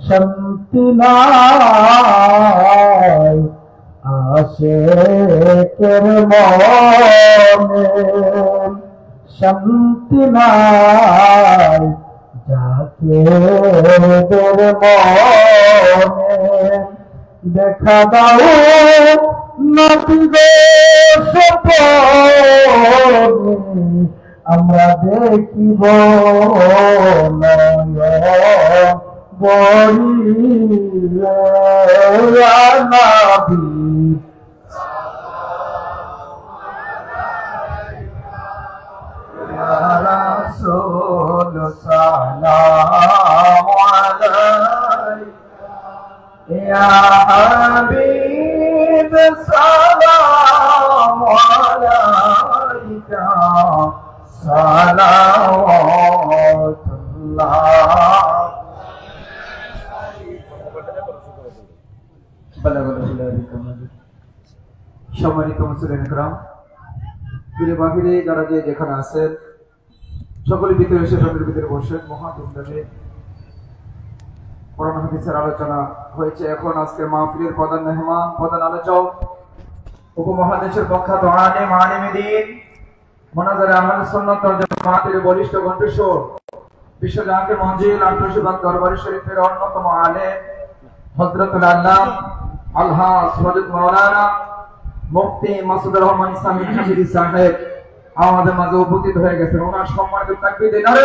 শান্তি নাই আশিকের মনে, শান্তি নাই জাকিরদের মনে। দেখা দাও নবী গো স্বপনে, আমরা দেখিব নয়ন বলিলে ইয়া নবী ইয়া রাসূল সালাম আলাইকা ইয়া হাবিব সালাম আলাইকা সালাওয়াতুল্লাহ। সম্মানিত মুসলিম کرام, প্রিয় বাহিরে যারা যে যেখানে আছেন সকলে ভিতরে এসে রবির ভিতরে বসেন। মহাধুমধামে কোরআন হাদিসের আলোচনা হয়েছে। এখন আজকে মাহফিলের প্রধান মেহমান, প্রধান আলোচক, উপমহাদেশের প্রখ্যাত আলেম আলেমে দ্বীন, মোনাজারে আহলে সুন্নাত ওয়াল জামাতের বলিষ্ঠ কণ্ঠস্বর, বিশ্ব জাহাঙ্গীর মঞ্জিল আন্তর্জাতিক দরবারে শরীফের অন্যতম আলেম হযরতুল আল্লামা আলহাজ হযরত মাওলানা মুফতি মাসুদুর রহমান ইসলামী হাফিজি সাহেব আমাদের মাঝে উপস্থিত হয়ে গেছেন। ওনার সম্মানিত তাকবীর দেন, নারে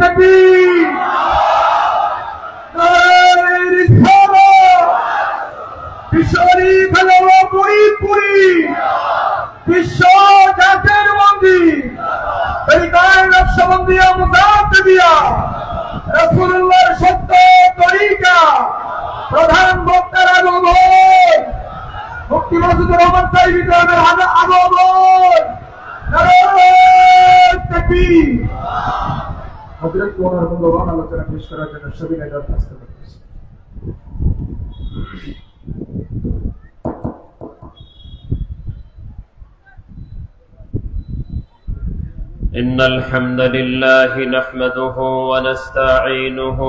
তাকবীর, নারে রিসালাত, বিশ্বরি ভালোয়া পুরি পুরি, বিশ্ব জাতির মন্দির, পরিকার নকশবন্দিয়া মুজাদ্দিদিয়া, রাসূলুল্লাহর সত্য তরিকা, প্রধান বক্তার আগমন, মুফতি মাসুদুর রহমান সাহেবের আগমন, নারে তাকবীর। হযরত ওনার মূল্যবান আলোচনা পেশ করার জন্য সবিনয় দরখাস্ত করতেছি। إن الحمد لله نحمده ونستعينه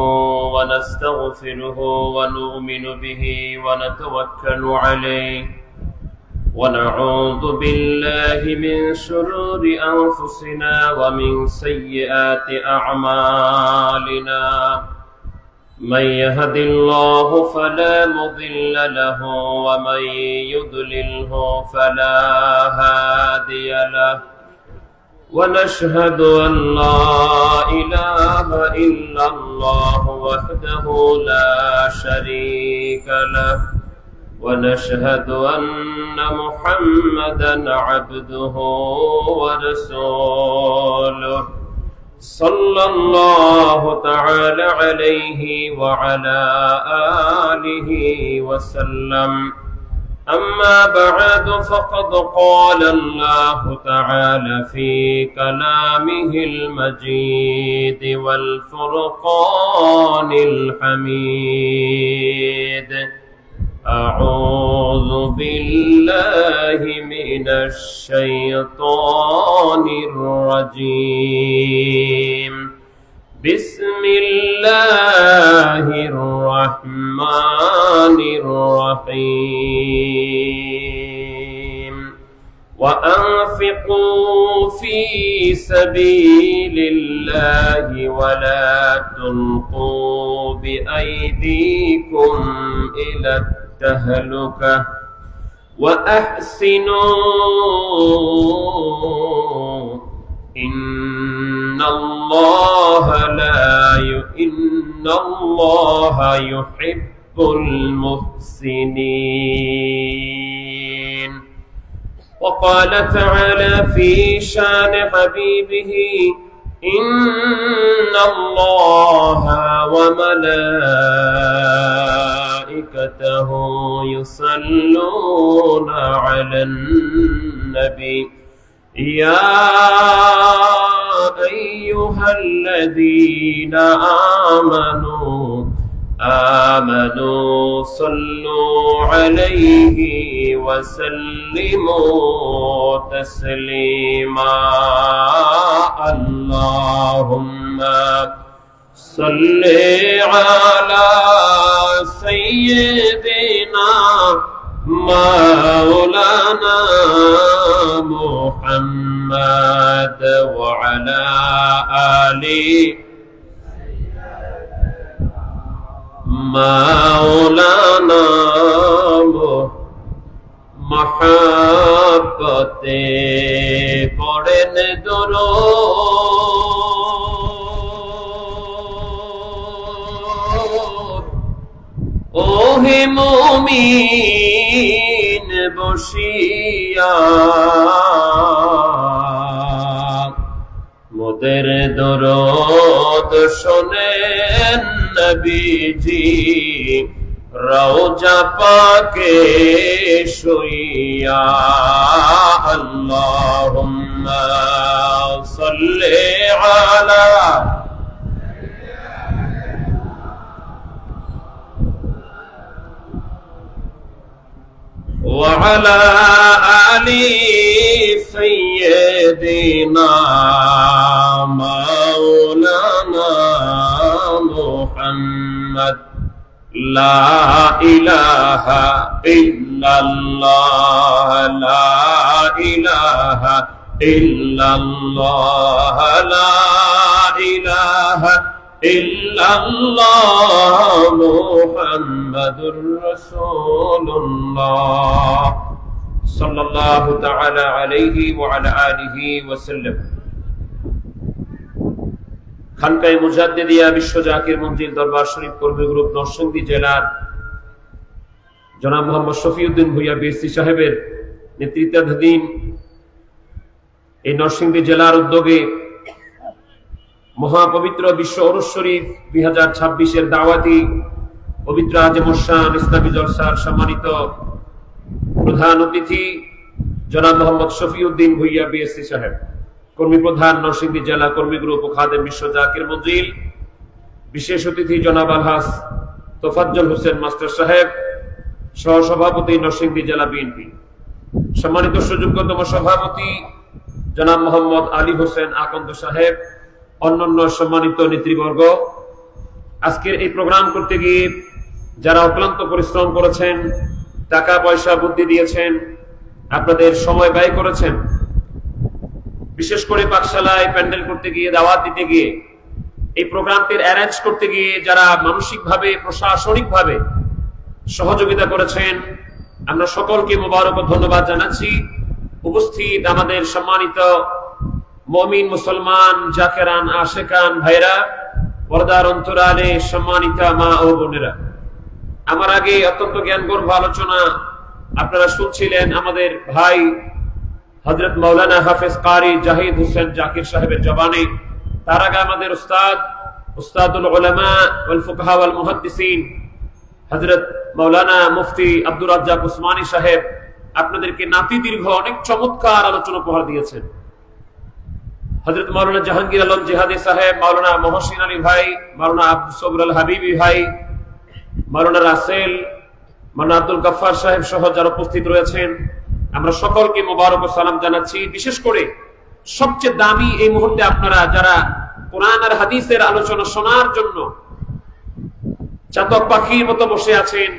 ونستغفره ونؤمن به ونتوكل عليه ونعوذ بالله من شرور أنفسنا ومن سيئات أعمالنا من يهد الله فلا مضل له ومن يضلله فلا هادي له ونشهد أن لا إله إلا الله وحده لا شريك له ونشهد أن محمدا عبده ورسوله صلى الله تعالى عليه وعلى آله وسلم أما بعد فقد قال الله تعالى في كلامه المجيد والفرقان الحميد أعوذ بالله من الشيطان الرجيم بسم الله الرحمن الرحيم وأنفقوا في سبيل الله ولا تلقوا بأيديكم إلى التهلكة وأحسنوا إن الله يحب المحسنين. وقال تعالى في شان حبيبه إن الله وملائكته يصلون على النبي يا أيها الذين آمنوا صلوا عليه وسلموا تسليما. اللهم صلی علی سیدنا مولانا محمد وعلى آله مولانا محبتے پڑھن درود اوہ مومین বসিয়া মোদের দরদ শোনেন নবীজি রওজা পাকে শুইয়া আল্লাহুম্মা সাল্লি আলা وعلى آل سيدنا مولانا محمد لا إله إلا الله لا إله إلا الله لا إله إلا الله محمد رسول الله صلى الله تعالى عليه وعلى آله وسلم খানকায়ে মুজাদ্দিদিয়া বিশ্ব জাকির মঞ্জিল দরবার শরীফ কর্মী গ্রুপ নরসিংদী জেলার জনাব মোহাম্মদ শফিউদ্দিন ভূঁইয়া বিএসসি সাহেবের নেতৃত্বাধীন এই নরসিংদী জেলার উদ্যোগে মহাপবিত্র বিশ্ব উরুস শরীফ 2026 দাওয়াতি পবিত্র আজমশান ইসলামী জলসার সম্মানিত প্রধান অতিথি জনাব মোহাম্মদ শফিউদ্দিন ভূঁইয়া বিএসসি সাহেব, কর্মী প্রধান নরসিংদী জেলা কর্মী গ্রুপ ও খাদেম বিশ্ব জাকির মঞ্জিল, বিশেষ অতিথি জনাব আলহাজ তোফাজ্জল হোসেন মাস্টার সাহেব, সহসভাপতি নরসিংদী জেলা বিএনপি, সম্মানিত সুযোগ্যতম সভাপতি জনাব মোহাম্মদ আলী হোসেন আকন্দ সাহেব, অন্যান্য সম্মানিত নেতৃবর্গ, আজকের এই প্রোগ্রাম করতে গিয়ে যারা অক্লান্ত পরিশ্রম করেছেন, টাকা পয়সা বুদ্ধি দিয়েছেন, আপনাদের সময় ব্যয় করেছেন, বিশেষ করে পাঠশালায় প্যান্ডেল করতে গিয়ে, দাওয়াত দিতে গিয়ে, এই প্রোগ্রামটির অ্যারেঞ্জ করতে গিয়ে যারা মানসিকভাবে প্রশাসনিকভাবে সহযোগিতা করেছেন, আমরা সকলকে মোবারক ও ধন্যবাদ জানাচ্ছি। উপস্থিত আমাদের সম্মানিত মুমিন মুসলমান জাকেরান আশেকান ভাইরা, পর্দার অন্তরালে সম্মানিতা মা ও বোনেরা, আমার আগে অত্যন্ত জ্ঞানগর্ভ আলোচনা আপনারা শুনছিলেন আমাদের ভাই হযরত মাওলানা হাফেজ কারি জাহিদ হোসেন জাকির সাহেবের জবানে। তার আগে আমাদের উস্তাদুল উলামা ওয়াল ফুকাহা ওয়াল মুহাদ্দিসিন হযরত মাওলানা মুফতি আব্দুর রাজ্জাক উসমানী সাহেব আপনাদেরকে নাতি দীর্ঘ অনেক চমৎকার আলোচনা উপহার দিয়েছেন। হযরত মাওলানা জাহাঙ্গীর আলম জিহাদি সাহেব, মাওলানা মহসিন আলী ভাই, মাওলানা আব্দুল সবুর আল হাবিবি ভাই, মাওলানা রাসেল, মাওলানা আব্দুল গাফফার সাহেব সহ যারা উপস্থিত রয়েছেন, আমরা সকলকে মোবারক ও সালাম জানাচ্ছি। বিশেষ করে সবচেয়ে দামি এই মুহূর্তে আপনারা যারা কোরআন আর হাদিসের আলোচনা শোনার জন্য চাতক পাখির মতো বসে আছেন,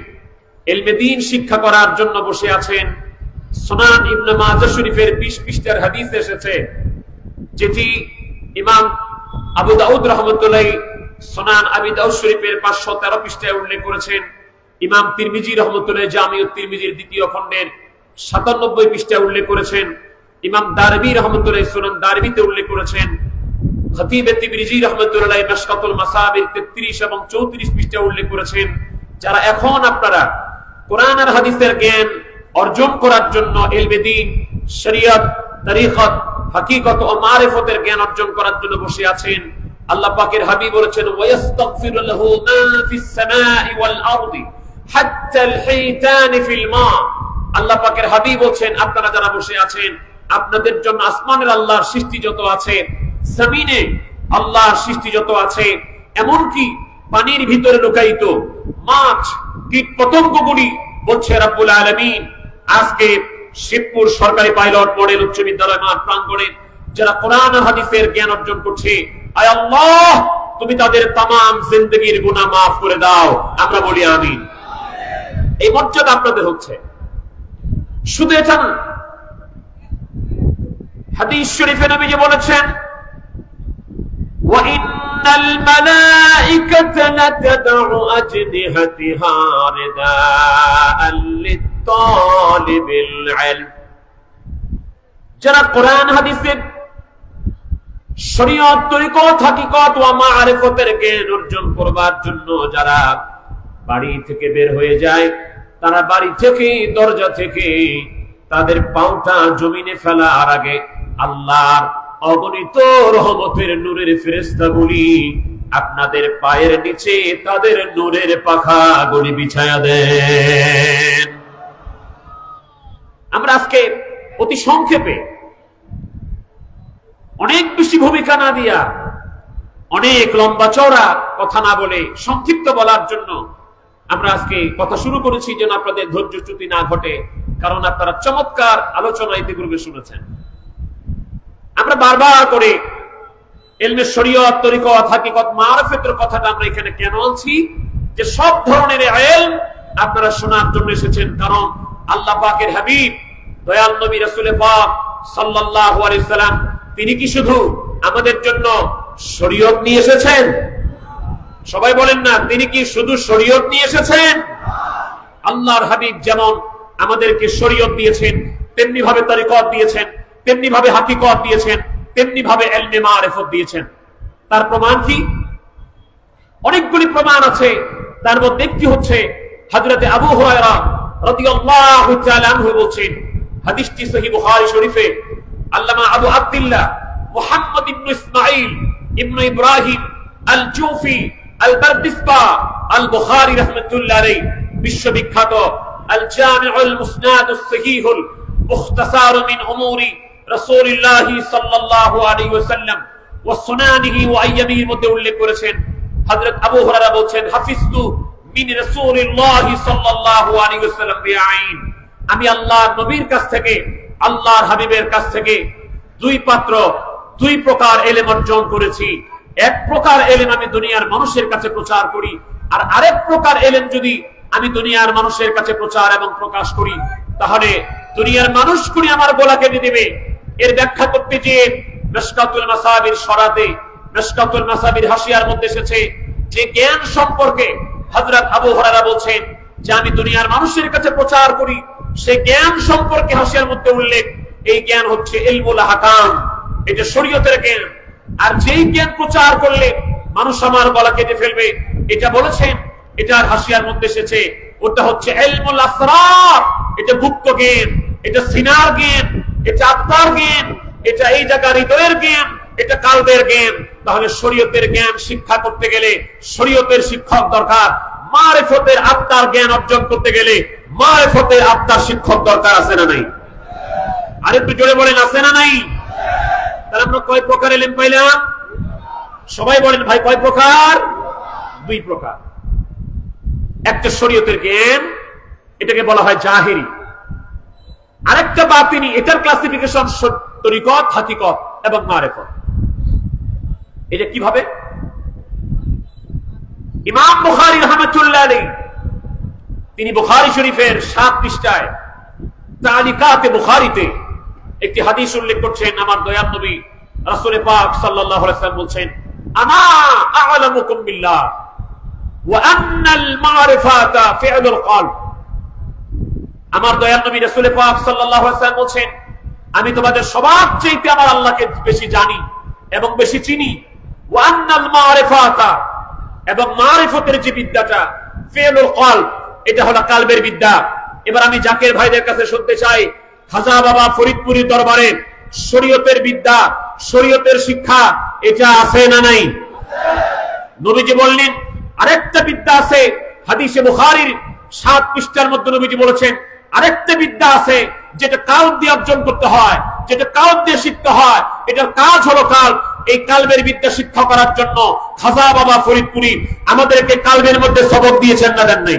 ইলমে দ্বীন শিক্ষা করার জন্য বসে আছেন। সুনান ইবনে মাজাহ শরীফের 20 পৃষ্ঠার হাদিস এসেছে, যেটি ইমাম আবু দাউদ রাহমাতুল্লাহি সুনান আবি দাউদ শরীফের 513 পৃষ্ঠায় উল্লেখ করেছেন। ইমাম তিরমিজি রাহমাতুল্লাহি জামিউত তিরমিজির দ্বিতীয় খণ্ডের 97 পৃষ্ঠায় উল্লেখ করেছেন। ইমাম দারমি রাহমাতুল্লাহি সুনান দারমিতে উল্লেখ করেছেন। খতিব তিরমিজি রাহমাতুল্লাহি মিশকাতুল মাসাবির 33 এবং 34 পৃষ্ঠায় উল্লেখ করেছেন। যারা এখন আপনারা কোরআন আর হাদিসের জ্ঞান অর্জন করার জন্য ইলমে দ্বীন, শরীয়ত, তরিকত, হাকিকত ও মারিফতের জ্ঞান অর্জন করার জন্য বসে আছেন, আল্লাহ পাকের হাবিব বলেছেন ওয়ায়াস্তাগফিরু লাহু মা ফিস সামাই ওয়াল আরদি হাত্তা আল হিতান ফিল মা। আল্লাহ পাকের হাবিব বলেন আপনারা যারা বসে আছেন, আপনাদের জন্য আসমানের আল্লাহর সৃষ্টি যত আছে, জমিনে আল্লাহর সৃষ্টি যত আছে, এমনকি পানির ভিতরে লুকায়িত মাছ, কীট পতঙ্গগুলি বলছে রব্বুল আলামিন। আজকে শিবপুর সরকারি পাইলট মডেল উচ্চ বিদ্যালয় মাঠ প্রাঙ্গণে যারা কোরআন আর হাদিসের জ্ঞান অর্জন করছে, আয় আল্লাহ তুমি তাদের তামাম জিন্দেগীর গুনাহ মাফ করে দাও। আমরা বলি আমিন। এই মর্যাদা আপনাদের হচ্ছে। শুধু এটা না, হাদিস শরীফে নবীজি বলেছেন وَإِنَّ الْمَلَائِكَةَ لَتَضَعُ أَجْنِحَتَهَا رِدَاءً لِلطَّالِبِ الْعِلْمِ। যারা কোরআন হাদিসের শরীয়ত তরিকত হাকিকত ওয়া মারিফতের জ্ঞান অর্জন করবার জন্য যারা বাড়ি থেকে বের হয়ে যায়, তারা বাড়ি থেকে দরজা থেকে তাদের পাউটা জমিনে ফেলার আগে আল্লাহর অগণিত রহমতের নূরের ফেরেশতাগুলি আপনাদের পায়ের নিচে তাদের নূরের পাখাগুলি বিছায়া দেন। আমরা আজকে অতি সংক্ষেপে, অনেক বেশি ভূমিকা না দিয়া, অনেক লম্বা চওড়া কথা না বলে সংক্ষিপ্ত বলার জন্য আমরা আজকে কথা শুরু করেছি, যেন আপনাদের ধৈর্যচ্যুতি না ঘটে, কারণ আপনারা চমৎকার আলোচনা ইতিপূর্বে শুনেছেন। আমরা বারবার করে ইলমে শরীয়ত তরিকত হাকিকত মারিফতের কথাটা আমরা এখানে কেন আনছি, যে সব ধরনের ইলম আপনারা শোনার জন্য এসেছেন। কারণ আল্লাহ পাকের হাবিব দয়াল নবী রাসূল পাক সাল্লাল্লাহু আলাইহি সাল্লাম তিনি কি শুধু আমাদের জন্য শরীয়ত নিয়ে এসেছেন? সবাই বলেন না, তিনি কি শুধু শরীয়ত নিয়ে এসেছেন? আল্লাহর হাবিব যেমন আমাদেরকে শরীয়ত দিয়েছেন, তেমনি ভাবে তরিকত দিয়েছেন, তেমনি ভাবে হাকিকত দিয়েছেন, তেমনি ভাবে ইলমে মারিফত দিয়েছেন। তার প্রমাণ কি? অনেকগুলি প্রমাণ আছে। তার মধ্যে একটি হচ্ছে হযরতে আবু হুরায়রা রাদিয়াল্লাহু তাআলা আনহু বলেন, হাদিসটি সহিহ বুখারী শরীফে আল্লামা আবু আব্দুল্লাহ মুহাম্মদ ইবনে ইসমাঈল ইবনে ইব্রাহিম আল জুফি আল বারদিসবা আল বুখারী রাহমাতুল্লাহ আলাইহি বিশ্ববিখ্যাত আল জামিউল মুসনাদুস সহিহুল মুখতাসার মিন উমুরি রাসূলুল্লাহ সাল্লাল্লাহু আলাইহি ওয়াসাল্লাম ওয়া সুনানিহি ওয়া আইয়ামির মধ্যে উল্লেখ করেছেন। হযরত আবু হুরায়রা বলেন, হাফিজতু মিন রাসূলুল্লাহ সাল্লাল্লাহু আলাইহি ওয়াসাল্লাম বিআইন, আমি আল্লাহর নবীর কাছ থেকে, আল্লাহর হাবিবের কাছ থেকে দুই প্রকার ইলম অর্জন করেছি। এক প্রকার ইলম আমি দুনিয়ার মানুষের কাছে প্রচার করি, আর আরেক প্রকার ইলম যদি আমি দুনিয়ার মানুষের কাছে প্রচার এবং প্রকাশ করি, তাহলে দুনিয়ার মানুষ করে আমার গলা কেটে দেবে। এর ব্যাখ্যা করতে যে মিশকাতুল মাসাবির শরাতে, মিশকাতুল মাসাবির হাসিয়ার মধ্যে এসেছে যে জ্ঞান সম্পর্কে হযরত আবু হুরায়রা বলেন যে আমি দুনিয়ার মানুষের কাছে প্রচার করি, সেই জ্ঞান সম্পর্কে হাসিয়ার মধ্যে উল্লেখ, এই জ্ঞান হচ্ছে ইলমুল আহকাম, এটা শরীয়তের জ্ঞান। আর যেই জ্ঞান প্রচার করলে মানুষ আমার গলা কেটে ফেলবে, এটা বলেছেন, এটার হাসিয়ার মধ্যে এসেছে, ওটা হচ্ছে ইলমুল আসরার, এটা গুপ্ত জ্ঞান, এটা সিনার জ্ঞান, এটা আত্মার জ্ঞান, এটা এই জায়গার হৃদয়ের জ্ঞান, এটা কালবের জ্ঞান। তাহলে শরীয়তের জ্ঞান শিক্ষা করতে গেলে শরীয়তের শিক্ষক দরকার, মারিফতের আত্মার জ্ঞান অর্জন করতে গেলে মারিফতের আত্মার শিক্ষক দরকার, আছে না নাই? আরেকটু জোরে বলেন, আছে না নাই? তাহলে আমরা কয় প্রকার ইলম পাইলাম? সবাই বলেন ভাই, কয় প্রকার? দুই প্রকার। একটা শরীয়তের জ্ঞান, এটাকে বলা হয় জাহিরি। আরেকটা বাতিনি, এটার ক্লাসিফিকেশন তরিকত, হাকিকত এবং মারিফত। এটা কিভাবে? ইমাম বুখারী রাহমাতুল্লাহ আলাইহি তিনি বুখারী শরীফের 7 পৃষ্ঠায় তালিকাতে বুখারীতে একটি হাদিস উল্লেখ করছেন। আমার দয়াল নবী রাসূল পাক সাল্লাল্লাহু আলাইহি ওয়াসাল্লাম বলেন, আনা আ'লামুকুম বিল্লাহ ওয়া আন্নাল মারিফাতা ফি'লুল কলব। আমার দয়াল নবী রাসূল পাক সাল্লাল্লাহু আলাইহি ওয়াসাল্লাম বলেন, আমি তোমাদের সবার চাইতে আমার আল্লাহকে বেশি জানি এবং বেশি চিনি। ওয়া আন্নাল মারিফাতা, এবং মারিফতের যে বিদ্যাটা, ফি'লুল কলব, এটা হলো কালবের বিদ্যা। এবার আমি জাকির ভাইদের কাছে শুনতে চাই, খাজা বাবা ফরিদপুরি দরবারে শরীয়তের বিদ্যা, শরীয়তের শিক্ষা, এটা আছে না নাই? নবীজি বললেন আরেকটা বিদ্যা আছে। হাদিসে বুখারীর 7 পৃষ্ঠার মধ্যে নবীজি বলেছেন আরেকটা বিদ্যা আছে, যেটা কালব দিয়ে অর্জন করতে হয়, যেটা কালব দিয়ে শিখতে হয়, এটার কাজ হলো কালব। এই কালবের বিদ্যা শিক্ষা করার জন্য খাজা বাবা ফরিদপুরি আমাদেরকে কালবের মধ্যে সবক দিয়েছেন না দেন নাই?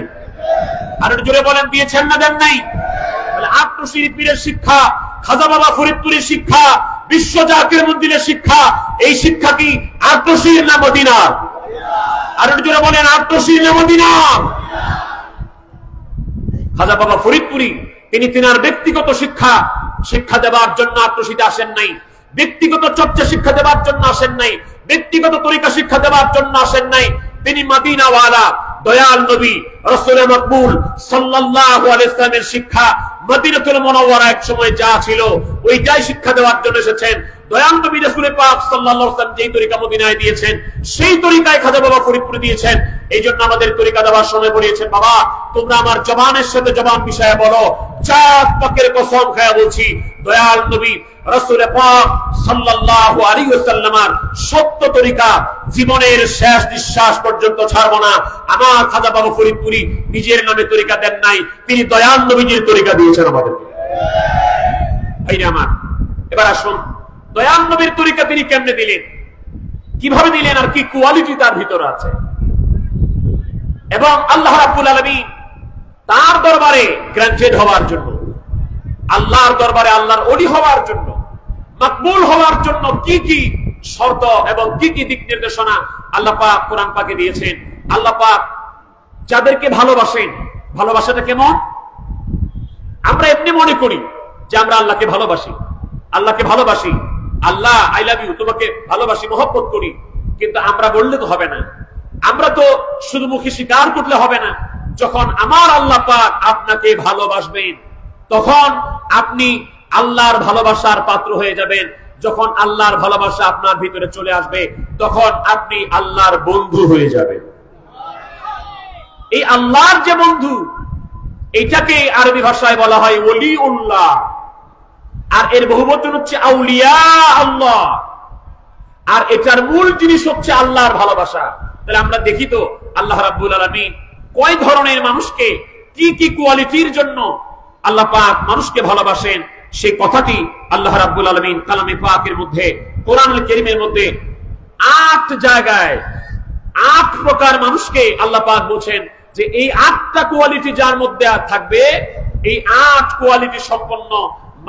আর জোরে বলেন, দিয়েছেন না দেন নাই? তাহলে আত্মশরীফ পীরের শিক্ষা, খাজা বাবা ফরিদপুরের শিক্ষা, বিশ্ব জাকির মন্দিরের শিক্ষা, এই শিক্ষা কি আত্মশরীফ না মদিনার? আর একটু জোরে বলেন আত্মশীল মদিনা। খাজা বাবা ফরিদপুরি তিনি তিনার ব্যক্তিগত শিক্ষা দেওয়ার জন্য আত্মশীতে আসেন নাই, ব্যক্তিগত চর্চা শিক্ষা দেওয়ার জন্য আসেন নাই, ব্যক্তিগত তরিকা শিক্ষা দেওয়ার জন্য আসেন নাই। তিনি মদিনাওয়ালা দয়াল নবী রাসূল মকবুল সাল্লাল্লাহু আলাইহি ওয়াসাল্লামের শিক্ষা মদিনাতুল মুনাওয়ারা এক সময় যা ছিল ওইটাই শিক্ষা দেওয়ার জন্য এসেছেন। দয়াল নবী রাসূল পাক সাল্লাল্লাহু আলাইহি ওয়াসাল্লাম যেই তরিকা মদিনায় দিয়েছেন সেই তরিকায় খাজা বাবা ফরিদপুরে দিয়েছেন। এই জন্য আমাদের তরিকা দেওয়ার সময় বলেছেন, বাবা তোমরা আমার জবানের সাথে জবান মিশায়া বলো, চাঁদ পাকের কসম খায়া বলছি দয়াল নবী রাসূল পাক সাল্লাল্লাহু আলাইহি ওয়াসাল্লামের সত্য তরিকা জীবনের শেষ নিঃশ্বাস পর্যন্ত ছাড়ব না। আমার খাজা বাবা ফরিদপুরি নিজের নামে তরিকা দেন নাই, তিনি দয়াল নবীজির তরিকা দিয়েছেন আমাদেরকে। ভাইরা আমার, এবার আসুন দয়াল নবীর তরিকা তিনি কেমনে দিলেন, কিভাবে দিলেন, আর কি কোয়ালিটি তার ভিতরে আছে। এবং আল্লাহ রাব্বুল আলামিন তার দরবারে গ্রান্টেড হওয়ার জন্য, আল্লাহর দরবারে আল্লাহর ওলি হওয়ার জন্য, মকবুল হওয়ার জন্য কি কি শর্ত এবং কি কি দিক নির্দেশনা আল্লাহ পাক কোরআন পাকে দিয়েছেন। আল্লাহ পাক যাদেরকে ভালোবাসেন, ভালোবাসাটা কেমন? আমরা এমনি মনে করি যে আমরা আল্লাহকে ভালোবাসি, আল্লাহকে ভালোবাসি, আল্লাহ আই লাভ ইউ, তোমাকে ভালোবাসি, মহব্বত করি, কিন্তু আমরা বললে তো হবে না, আমরা তো শুধু মুখে স্বীকার করলে হবে না। যখন আমার আল্লাহ পাক আপনাকে ভালোবাসবেন তখন আপনি আল্লাহর ভালোবাসার পাত্র হয়ে যাবেন। যখন আল্লাহর ভালোবাসা আপনার ভিতরে চলে আসবে তখন আপনি আল্লাহর বন্ধু হয়ে যাবেন। এই আল্লাহর যে বন্ধু, এইটাকে আরবি ভাষায় বলা হয় ওলিউল্লাহ, আর এর বহুবচন হচ্ছে আউলিয়া আল্লাহ, আর এটার মূল জিনিস হচ্ছে আল্লাহর ভালোবাসা। তাহলে আমরা দেখি তো আল্লাহ রাব্বুল আলামিন কয় ধরনের মানুষকে কি কি কোয়ালিটির জন্য আল্লাহ পাক মানুষকে ভালোবাসেন, সেই কথাটি আল্লাহ রাব্বুল আলামিন কালামে পাকের মধ্যে, কোরআনুল কারীমের মধ্যে 8 জায়গায় 8 প্রকার মানুষকে আল্লাহ পাক বলেন যে এই 8টা কোয়ালিটি যার মধ্যে থাকবে, এই 8 কোয়ালিটি সম্পন্ন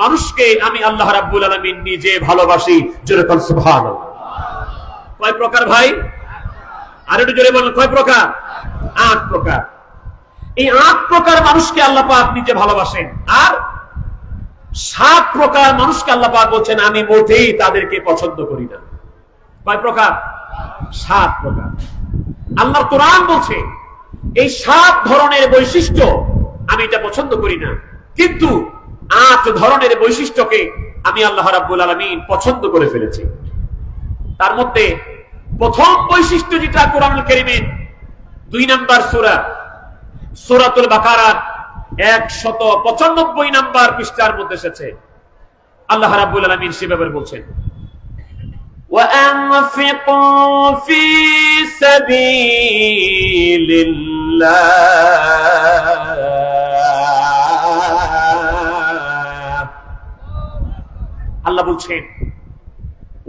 মানুষকে আমি আল্লাহ রাব্বুল আলামিন নিজে ভালোবাসি। জোরে বলেন সুবহানাল্লাহ। কয় প্রকার ভাই? আর একটু জোরে বলেন কয় প্রকার? 8 প্রকার। এই 8 প্রকার মানুষকে আল্লাহ পাক নিজে ভালোবাসেন। আর 7 প্রকার মানুষকে আল্লাহ পাক বলছেন আমি মোটেই তাদেরকে পছন্দ করি না। কয় প্রকার? 7 প্রকার। আল্লাহর কোরআন বলছে এই 7 ধরনের বৈশিষ্ট্য আমি এটা পছন্দ করি না, কিন্তু 8 ধরনের বৈশিষ্ট্যকে আমি আল্লাহ রাব্বুল আলামিন পছন্দ করে ফেলেছি। তার মধ্যে প্রথম বৈশিষ্ট্য যেটা কোরআনুল কারীমের 2 নম্বর সূরা সূরাতুল বাকারার 195 নম্বর পৃষ্ঠার মধ্যে এসেছে। আল্লাহ রাব্বুল আলামিন সে ব্যাপারে বলছেন, وَأَنفِقُوا فِي سَبِيلِ اللَّهِ। আল্লাহ বলছেন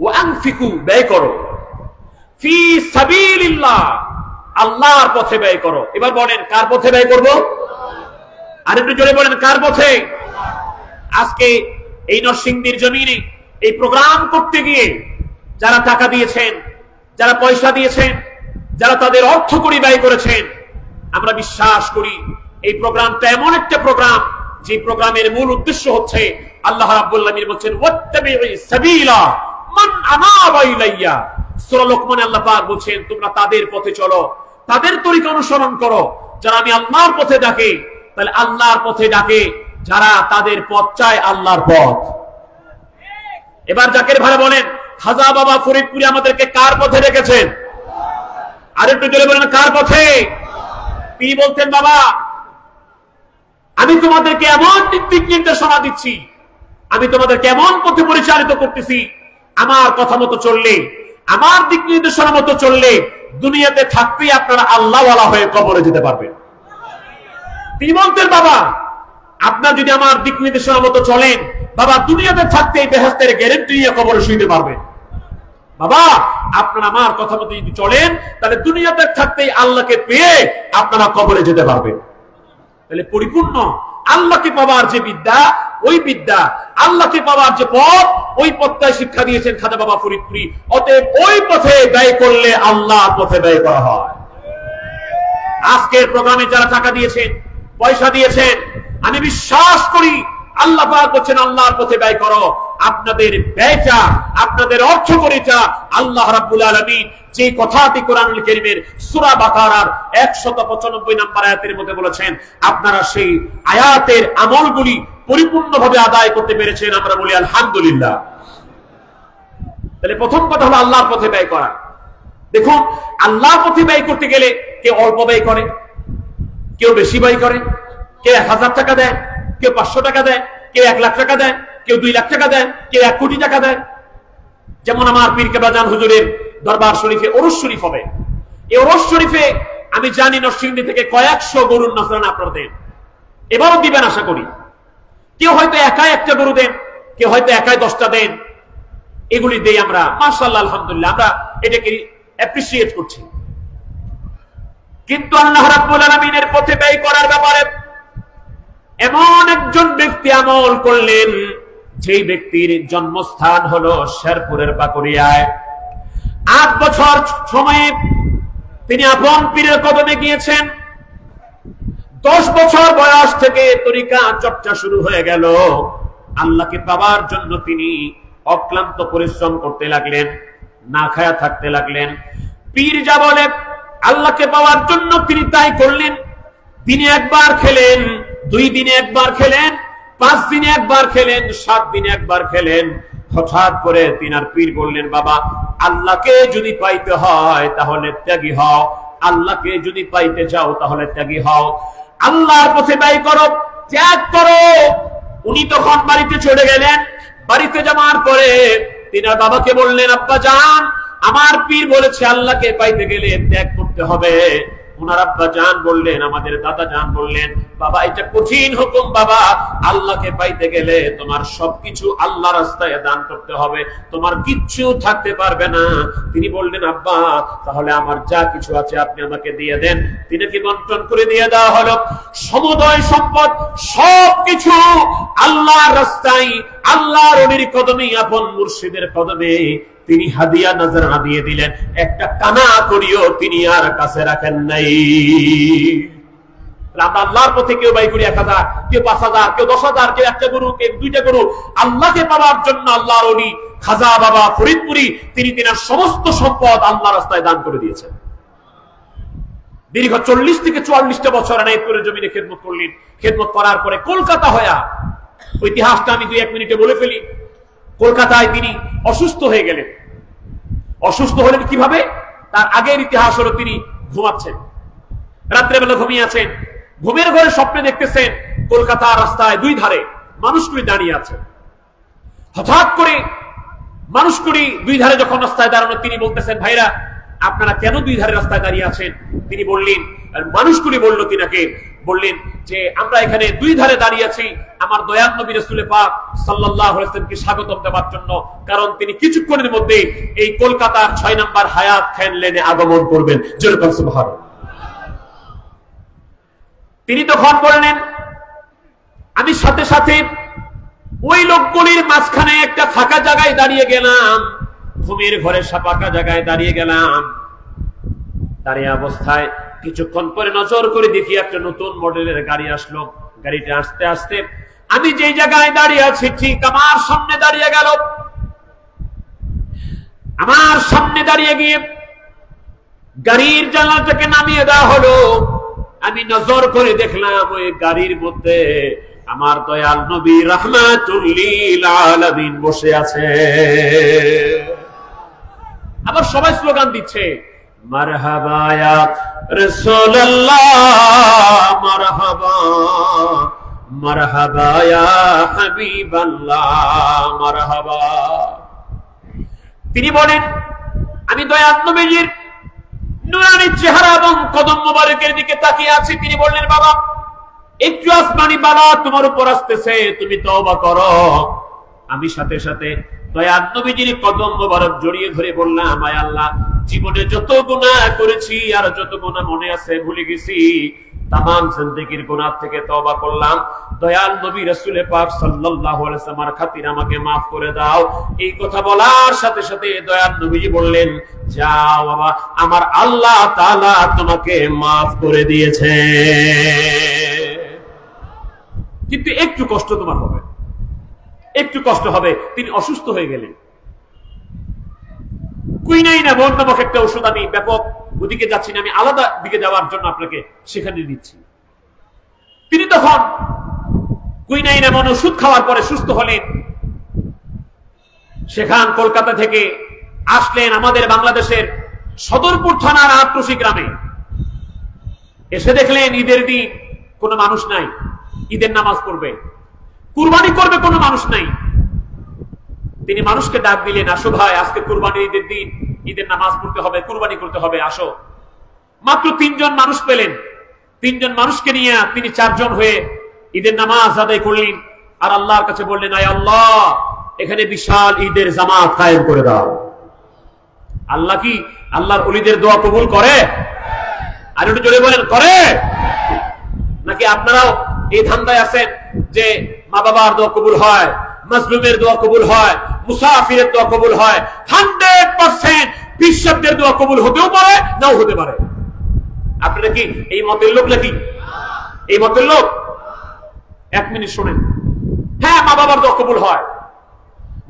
ওয়ানফিকু, ব্যয় করো, ফি সাবিলিল্লাহ, আল্লাহর পথে ব্যয় করো। এবার বলেন কার পথে ব্যয় করব? আর একটু জোরে বলেন কার পথে? আজকে এই নরসিংদীর জমিনে এই প্রোগ্রাম করতে গিয়ে যারা টাকা দিয়েছেন, যারা পয়সা দিয়েছেন, যারা তাদের অর্থ করি ব্যয় করেছেন, আমরা বিশ্বাস করি এই প্রোগ্রামটা এমন একটা প্রোগ্রাম যে প্রোগ্রামের মূল উদ্দেশ্য হচ্ছে আল্লাহ রাব্বুল আলামিন বলেন ওয়াত্তাবিউ সাবিলা মান আনাবা ইলাইয়া। সূরা লোকমানে আল্লাহ পাক বলেন তোমরা তাদের পথে চলো, তাদের তরিকা অনুসরণ করো যারা আমি আল্লাহর পথে ডাকে। তাহলে আল্লাহর পথে ডাকে যারা, তাদের পথ চায় আল্লাহর পথ। এবার জাকের ভাই বলেন খাজা বাবা ফরিদপুরি আমাদেরকে কার পথে রেখেছেন? আর একটু জোরে বলেন কার পথে? তিনি বলতেন বাবা আমি তোমাদেরকে এমন দিক নির্দেশনা দিচ্ছি, আমি তোমাদেরকে এমন পথে পরিচালিত করতেছি, আমার কথা মতো চললে, আমার দিক নির্দেশনা মতো চললে দুনিয়াতে থাকতেই আপনারা আল্লাহওয়ালা হয়ে কবরে যেতে পারবেন। তিনি বলতেন বাবা আপনার যদি আমার দিক নির্দেশনা মতো চলেন, বাবা দুনিয়াতে থাকতেই বেহেশতের গ্যারান্টি নিয়ে কবরে শুইতে পারবেন। বাবা আপনারা আমার কথা মতো যদি চলেন তাহলে দুনিয়াতে থাকতেই আল্লাহকে পেয়ে আপনারা কবরে যেতে পারবেন। তাহলে পরিপূর্ণ আল্লাহকে পাওয়ার যে বিদ্যা, ওই বিদ্যা, আল্লাহকে পাওয়ার যে পথ, ওই পথটাই শিক্ষা দিয়েছেন খাজা বাবা ফরিদপুরি। অতএব ওই পথে ব্যয় করলে আল্লাহর পথে ব্যয় করা হয়। আজকের প্রোগ্রামে যারা টাকা দিয়েছেন, পয়সা দিয়েছেন, আমি বিশ্বাস করি আল্লাহ পাক বলেন আল্লাহর পথে ব্যয় করো। আপনাদের ব্যয়টা, আপনাদের অর্থ করিটা আল্লাহ রাব্বুল আলামিন যে কথাটি কোরআনুল কারীমের সূরা বাকারার 195 নম্বর আয়াতের মধ্যে বলেছেন, আপনারা সেই আয়াতের আমলগুলি পরিপূর্ণভাবে আদায় করতে পেরেছেন। আমরা বলি আলহামদুলিল্লাহ। তাহলে প্রথম কথা হলো আল্লাহর পথে ব্যয় করা। দেখুন, আল্লাহর পথে ব্যয় করতে গেলে কেউ অল্প ব্যয় করে, কেউ বেশি ব্যয় করে, কেউ 1000 টাকা দেয়, কেউ 500 টাকা দেয়, কেউ 1 লাখ টাকা দেয়, কেউ 2 লাখ টাকা দেয়, কেউ 1 কোটি টাকা দেয়। যেমন আমার পীর কেবলাজান হুজুরের দরবার শরীফে ওরস শরীফ হবে। এই ওরস শরীফে আমি জানি নরসিংদী থেকে কয়েকশো গরুর নজরানা আপনারা দেন, এবারও দিবেন আশা করি। কেউ হয়তো একাই 1টা গরু দেন, কেউ হয়তো একাই 10টা দেন। এগুলি দেই আমরা, মাশাআল্লাহ আলহামদুলিল্লাহ, আমরা এটাকে অ্যাপ্রিশিয়েট করছি। কিন্তু আল্লাহ রাব্বুল আলামিনের পথে ব্যয় করার ব্যাপারে এমন একজন ব্যক্তি আমল করলেন, যেই ব্যক্তির জন্মস্থান হলো শেরপুরের পাকুড়িয়ায়। 8 বছর সময়ে তিনি আপন পীরের কদমে গিয়েছেন। 10 বছর বয়স থেকে তরিকা চর্চা শুরু হয়ে গেল। আল্লাহকে পাওয়ার জন্য তিনি অক্লান্ত পরিশ্রম করতে লাগলেন, না খায়া থাকতে লাগলেন। পীর যা বলে আল্লাহকে পাওয়ার জন্য তিনি তাই করলেন। দিনে একবার খেলেন, 2 দিনে একবার খেলেন, 5 দিনে একবার খেলেন, 7 দিনে একবার খেলেন। হঠাৎ করে তিনার পীর বললেন, বাবা, আল্লাহকে যদি পাইতে হয় তাহলে ত্যাগী হও, আল্লাহকে যদি পাইতে চাও তাহলে ত্যাগী হও, আল্লাহর পথে ব্যয় করো, ত্যাগ করো। উনি তখন বাড়িতে চলে গেলেন। বাড়িতে যাওয়ার পরে তিনার বাবাকে বললেন, আব্বা জান, আমার পীর বলেছে আল্লাহকে পাইতে গেলে ত্যাগ করতে হবে। ওনার আব্বা জান বললেন, আমাদের দাদা জান বললেন, বাবা এটা কঠিন হুকুম, বাবা আল্লাহকে পাইতে গেলে তোমার সবকিছু আল্লাহ রাস্তায় দান করতে হবে, তোমার কিচ্ছু থাকতে পারবে না। তিনি বললেন, আব্বা তাহলে আমার যা কিছু আছে আপনি আমাকে দিয়ে দেন। তিনাকে বন্টন করে দিয়ে দেওয়া হলো। সমুদয় সম্পদ সবকিছু আল্লাহর রাস্তায়, আল্লাহর ওলির কদমে, আপন মুর্শিদের কদমে তিনি হাদিয়া নজরানা দিয়ে দিলেন। একটা কানা করিও তিনি আর কাছে রাখেন নাই। আল্লাহর পথে কেউ ব্যয় করি 1000, কেউ 5000, কেউ 10,000, কেউ 1টা গরু, কেউ 2টা গরু। আল্লাহকে পাওয়ার জন্য আল্লাহর ওলি খাজা বাবা ফরিদপুরি তিনি তিনার সমস্ত সম্পদ আল্লাহ রাস্তায় দান করে দিয়েছেন। দীর্ঘ 40 থেকে 44টা বছর এনায়েতপুরের জমিনে খেদমত করলেন। খেদমত করার পরে কলকাতা হয়ে, ইতিহাসটা আমি 2-1 মিনিটে বলে ফেলি। কলকাতায় তিনি অসুস্থ হয়ে গেলেন। অসুস্থ হলেন কিভাবে? তার আগের ইতিহাস হলো, তিনি ঘুমাচ্ছেন, রাত্রেবেলা ঘুমিয়ে আছেন। ঘুমের ঘরে স্বপ্নে দেখতেছেন কলকাতার রাস্তায় 2 ধারে মানুষগুলি দাঁড়িয়ে আছে। হঠাৎ করে মানুষগুলি 2 ধারে যখন রাস্তায় দাঁড়ানো, তিনি বলতেছেন, ভাইরা আপনারা কেন 2 ধারে রাস্তায় দাঁড়িয়ে আছেন? তিনি বললেন, মানুষগুলি বলল, তিনাকে বললেন যে আমরা এখানে 2 ধারে দাঁড়িয়ে আছি আমার দয়াল নবী রাসূল পাক সাল্লাল্লাহু আলাইহি ওয়াসাল্লামকে স্বাগতম দেওয়ার জন্য, কারণ তিনি কিছুক্ষণের মধ্যে এই কলকাতার 6 নম্বর হায়াত খান লেনে আগমন করবেন। যেরকম সুবহানাল্লাহ। তিনি তখন বললেন, আমি সাথে সাথে ওই লোকগুলির মাঝখানে একটা ফাঁকা জায়গায় দাঁড়িয়ে গেলাম, ঘুমের ঘরে ফাঁকা জায়গায় দাঁড়িয়ে গেলাম। দাঁড়িয়ে অবস্থায় কিছুক্ষণ পরে নজর করে দেখি একটা নতুন মডেলের গাড়ি আসলো। গাড়িটা আসতে আসতে আমি যে জায়গায় দাঁড়িয়ে আছি ঠিক আমার সামনে দাঁড়িয়ে গেল। আমার সামনে দাঁড়িয়ে গিয়ে গাড়ির জানালাটাকে নামিয়ে দেওয়া হলো। আমি নজর করে দেখলাম ওই গাড়ির মধ্যে আমার দয়াল নবী রাহমাতুল লিল আলামিন বসে আছে। আবার সবাই স্লোগান দিচ্ছে, মারহাবা ইয়া রাসূলুল্লাহ, মারহাবা মারহাবা ইয়া হাবিবাল্লাহ, মারহাবা। তিনি বলেন, আমি দয়াল নবীর নুরানি চেহারা এবং কদম মোবারকের দিকে তাকিয়ে আছি। তিনি বললেন, বাবা একটু আসমানি বালা তোমার উপর আসতেছে, তুমি তওবা করো। আমি সাথে সাথে দয়াল নবীজির কদম মোবারক জড়িয়ে ধরে বললাম, আয় আল্লাহ, জীবনে যত গুনাহ করেছি আর যত গুনাহ মনে আছে ভুলে গেছি, তামাম জিন্দেগীর গুনাহ থেকে তওবা করলাম, দয়াল নবী রাসূল পাক সাল্লাল্লাহু আলাইহি ওয়াসাল্লামের খাতিরে আমাকে maaf করে দাও। এই কথা বলার সাথে সাথে দয়াল নবীজি বললেন, যাও বাবা, আমার আল্লাহ তাআলা তোমাকে maaf করে দিয়েছে। কিন্তু একটু কষ্ট তোমার হবে, একটু কষ্ট হবে। তিনি অসুস্থ হয়ে গেলেন। কুইনাইনা বন নামক একটা ওষুধ, আমি ব্যাপক ওদিকে যাচ্ছি না, আমি আলাদা দিকে যাওয়ার জন্য আপনাকে সেখানে দিচ্ছি। তিনি তখন কুইনাইনা বন ওষুধ খাওয়ার পরে সুস্থ হলেন। সেখান কলকাতা থেকে আসলেন আমাদের বাংলাদেশের সদরপুর থানার আটরশি গ্রামে। এসে দেখলেন ঈদের দিন কোনো মানুষ নাই, ঈদের নামাজ পড়বে, কুরবানি করবে কোনো মানুষ নাই। তিনি মানুষকে ডাক দিলেন, আসো ভাই, আজকে কুরবানির ঈদের দিন, ঈদের নামাজ পড়তে হবে, কুরবানি করতে হবে, আসো। মাত্র 3 জন মানুষ পেলেন। 3 জন মানুষকে নিয়ে তিনি 4 জন হয়ে ঈদের নামাজ আদায় করলেন। আর আল্লাহর কাছে বললেন, আয় আল্লাহ, এখানে বিশাল ঈদের জামাত কায়েম করে দাও। আল্লাহ কি আল্লাহর ওলিদের দোয়া কবুল করে? আর একটু জোরে বলেন, করে? নাকি আপনারাও এই ধান্দায় আছেন যে মা বাবার দোয়া কবুল হয়, মাজলুমের দোয়া কবুল হয়, মুসাফিরের দোয়া কবুল হয়? 100% বিশ্বদের দোয়া কবুল হতেও পারে, নাও হতে পারে। আপনারা কি এই মতের লোক নাকি? এই মতের লোক? 1 মিনিট শুনেন। হ্যাঁ, মা বাবার দোয়া কবুল হয়,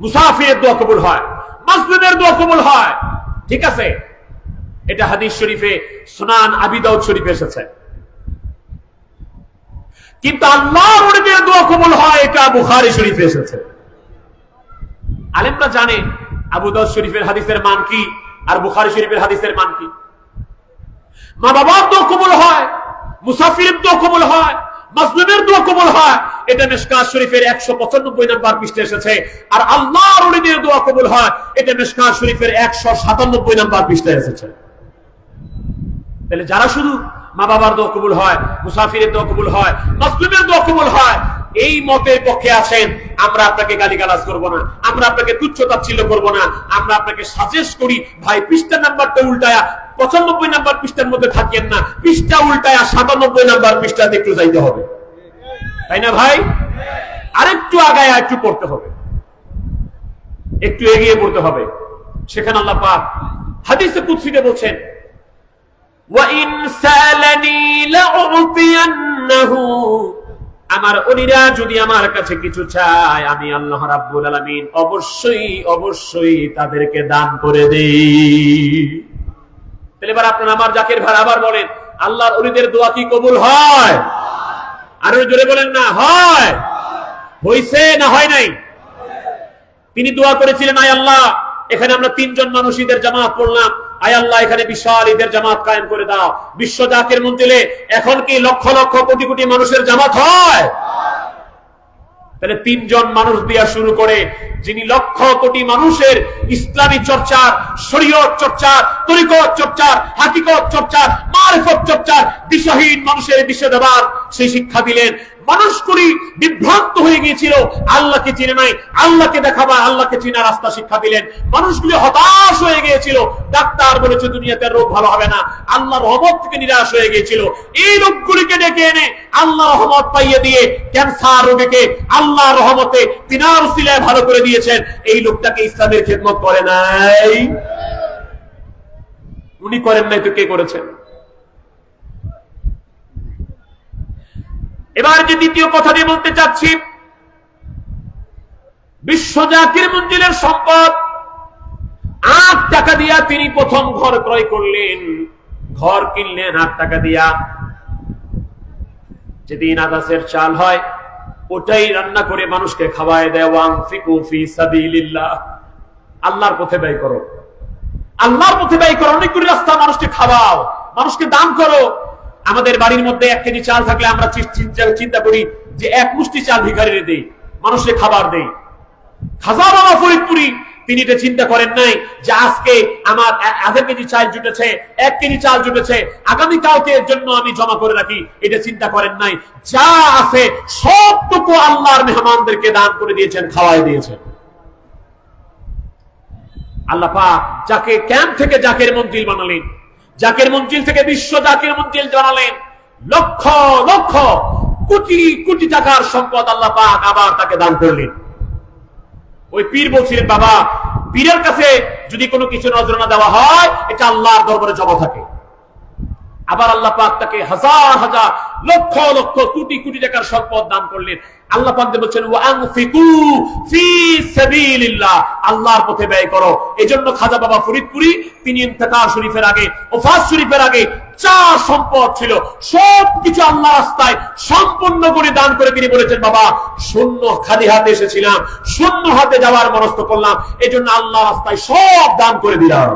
মুসাফিরের দোয়া কবুল হয়, মাজলুমের দোয়া কবুল হয়, ঠিক আছে। এটা হাদিস শরীফে সুনান আবি দাউদ শরীফে এসেছে। কিন্তু আল্লাহর ওলিদের দোয়া কবুল হয়, এটা বুখারী শরীফে এসেছে। আলেমরা জানে আবু দাউদ শরীফের হাদিসের মান কি আর বুখারী শরীফের হাদিসের মান কি। মা বাবার দোয়া কবুল হয়, মুসাফিরের দোয়া কবুল হয়, মাজলুমের দোয়া কবুল হয়, এটা মিশকাত শরীফের 195 নম্বর পৃষ্ঠায় এসেছে। আর আল্লাহর ওলিদের দোয়া কবুল হয়, এটা মিশকাত শরীফের 197 নম্বর পৃষ্ঠায় এসেছে। তাহলে যারা শুধু মা বাবার দোয়া কবুল হয়, মুসাফিরের দোয়া কবুল হয়, মাজলুমের দোয়া কবুল হয়, এই মতের পক্ষে আছেন, আমরা আপনাকে গালিগালাজ করব না, আমরা আপনাকে তুচ্ছ-তাচ্ছিল্য করব না, আমরা আপনাকে সাজেস্ট করি, ভাই পৃষ্ঠা নাম্বারটা উল্টায়া 95 নাম্বার পৃষ্ঠার মধ্যে থাকিয়েন না, পৃষ্ঠা উল্টায়া 97 নাম্বার পৃষ্ঠাতে একটু যাইতে হবে, তাই না ভাই? আরেকটু আগায় একটু পড়তে হবে, একটু এগিয়ে পড়তে হবে। সেখানে আল্লাহ পাক হাদিসে কুদসিতে বলছেন, وَإِنْ سَأَلَنِي لَأُعْطِيَنَّهُ, আমার ওলিরা যদি আমার কাছে কিছু চায়, আমি আল্লাহ রাব্বুল আলামিন অবশ্যই অবশ্যই তাদেরকে দান করে দেই। তাহলে এবার আপনারা আমার জাকির ভাই আবার বলেন, আল্লাহর ওলিদের দোয়া কি কবুল হয়? আর জোরে বলেন না, হয়? হইছে না হয় নাই? তিনি দোয়া করেছিলেন, আয় আল্লাহ, এখানে আমরা 3 জন মানুষ ঈদের জামাত পড়লাম, আয় আল্লাহ, এখানে বিশাল ঈদের জামাত কায়েম করে দাও। বিশ্ব জাকির মঞ্জিলে এখন কি লক্ষ লক্ষ কোটি কোটি মানুষের জামাত হয়? তাহলে 3 জন মানুষ দিয়া শুরু করে, যিনি লক্ষ কোটি মানুষের ইসলামী চর্চার, শরীয়ত চর্চার, তরিকত চর্চার, হাকিকত চর্চার, মারিফত চর্চার দিশাহীন মানুষের দিশা দেবার সেই শিক্ষা দিলেন। মানুষগুলি বিভ্রান্ত হয়ে গিয়েছিল, আল্লাহকে চিনে নাই, আল্লাহকে দেখাবা, আল্লাহকে চিনার রাস্তা শিক্ষা দিলেন। মানুষগুলি হতাশ হয়ে গিয়েছিল, ডাক্তার বলেছে দুনিয়াতে রোগ ভালো হবে না, আল্লাহর রহমত থেকে নিরাশ হয়ে গিয়েছিল। এই লোকগুলিকে ডেকে এনে আল্লাহর রহমত পাইয়ে দিয়ে ক্যান্সার রোগীকে আল্লাহর রহমতে তিনার উসিলায় ভালো করে দিয়েছেন। এই লোকটাকে ইসলামের খেদমত করে নাই? উনি করেন নাই তো কে করেছেন? এবার যে দ্বিতীয় কথাটি বলতে চাচ্ছি, বিশ্ব জাকির মঞ্জিলের সম্পদ 8 টাকা দিয়া তিনি প্রথম ঘর ক্রয় করলেন, ঘর কিনলেন 8 টাকা দিয়া। যেদিন আদাসের চাল হয় ওটাই রান্না করে মানুষকে খাওয়ায় দেয়। ওয়ানফিকু ফি সাবিলিল্লাহ, আল্লাহর পথে ব্যয় করো, আল্লাহর পথে ব্যয় করো, অনেকগুলি রাস্তা মানুষকে খাওয়াও, মানুষকে দান করো। আমাদের বাড়ির মধ্যে 1 কেজি চাল থাকলে আমরা চিন্তা করি যে 1 মুষ্টি চাল ভিখারিরে দেই, মানুষের খাবার দেই। খাজা বাবা ফরিদপুরি তিনি এটা চিন্তা করেন নাই যে আজকে আমার 1/2 কেজি চাল জুটেছে, 1 কেজি চাল জুটেছে, আগামী কালকের জন্য আমি জমা করে রাখি, এটা চিন্তা করেন নাই। যা আছে সবটুকু আল্লাহর মেহমানদেরকে দান করে দিয়েছেন, খাওয়াই দিয়েছেন। আল্লাহ পাক যাকে ক্যাম্প থেকে জাকির মঞ্জিল বানালেন, জাকির মঞ্জিল থেকে বিশ্ব জাকির মঞ্জিল বানালেন, লক্ষ লক্ষ কোটি কোটি টাকার সম্পদ আল্লাহ পাক আবার তাকে দান করলেন। ওই পীর বলছিলেন, বাবা, পীরের কাছে যদি কোনো কিছু নজরানা দেওয়া হয় এটা আল্লাহর দরবারে জমা থাকে। আবার আল্লাহ পাক তাকে হাজার হাজার লক্ষ লক্ষ কোটি কোটি টাকার সম্পদ দান করলেন। আল্লাহ পাক বলছেন, ওয়ানফিকু ফি সাবিলিল্লাহ, আল্লাহর পথে ব্যয় করো। এজন্য খাজা বাবা ফরিদপুরি তিনি ইন্তেকাল শরীফের আগে, ওফাত শরীফের আগে চার সম্পদ ছিল, সবকিছু আল্লাহ রাস্তায় সম্পূর্ণ করে দান করে তিনি বলেছেন, বাবা শূন্য খালি হাতে এসেছিলাম, শূন্য হাতে যাওয়ার মনস্থ করলাম, এজন্য আল্লাহ রাস্তায় সব দান করে দিলাম।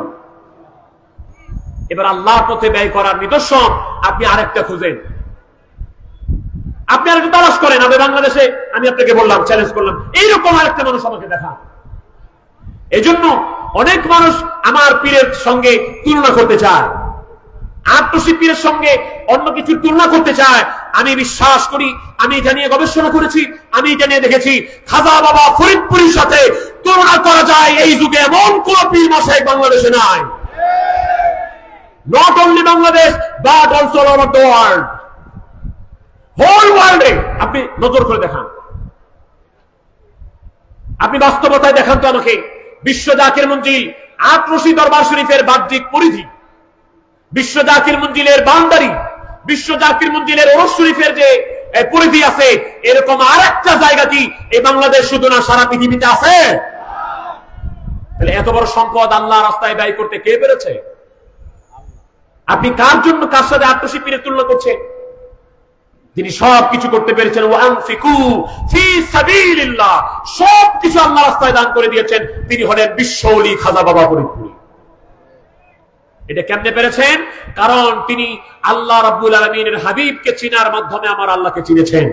এবার আল্লাহর পথে ব্যয় করার নিদর্শন আপনি আরেকটা খুঁজেন, আপনি আরেকটা তালাশ করেন। আমি বাংলাদেশে, আমি আপনাকে বললাম, চ্যালেঞ্জ করলাম, এইরকম আরেকটা মানুষ আমাকে দেখান। এজন্য অনেক মানুষ আমার পীরের সঙ্গে তুলনা করতে চায়, আত্মশী পীরের সঙ্গে অন্য কিছুর তুলনা করতে চায়। আমি বিশ্বাস করি, আমি এটা নিয়ে গবেষণা করেছি, আমি এটা নিয়ে দেখেছি, খাজা বাবা ফরিদপুরির সাথে তুলনা করা যায় এই যুগে এমন কোন পীর মশাই বাংলাদেশে নাই। Not only Bangladesh, but also all over the world. Whole world এ আপনি নজর করে দেখান, আপনি বাস্তবতায় দেখান তো আমাকে। বিশ্ব জাকির মঞ্জিল আটরশি দরবার শরীফের বাহ্যিক পরিধি, বিশ্ব জাকির মঞ্জিলের বাউন্ডারি, বিশ্ব জাকির মঞ্জিলের ওরস শরীফের যে পরিধি আছে, এরকম আরেকটা জায়গা কি এই বাংলাদেশ শুধু না সারা পৃথিবীতে আছে? তাহলে এত বড় সম্পদ আল্লাহ রাস্তায় ব্যয় করতে কে পেরেছে? আপনি কার জন্য, কার সাথে আত্মশী পীরের তুলনা করছেন? তিনি সবকিছু করতে পেরেছেন। ওয়ানফিকু ফি সাবিলিল্লাহ, সবকিছু আল্লাহ রাস্তায় দান করে দিয়েছেন। তিনি হলেন বিশ্ব ওলি খাজা বাবা ফরিদপুরি। এটা কেমনে পেরেছেন? কারণ তিনি আল্লাহ রাব্বুল আলামিনের হাবিবকে চিনার মাধ্যমে আমার আল্লাহকে চিনেছেন।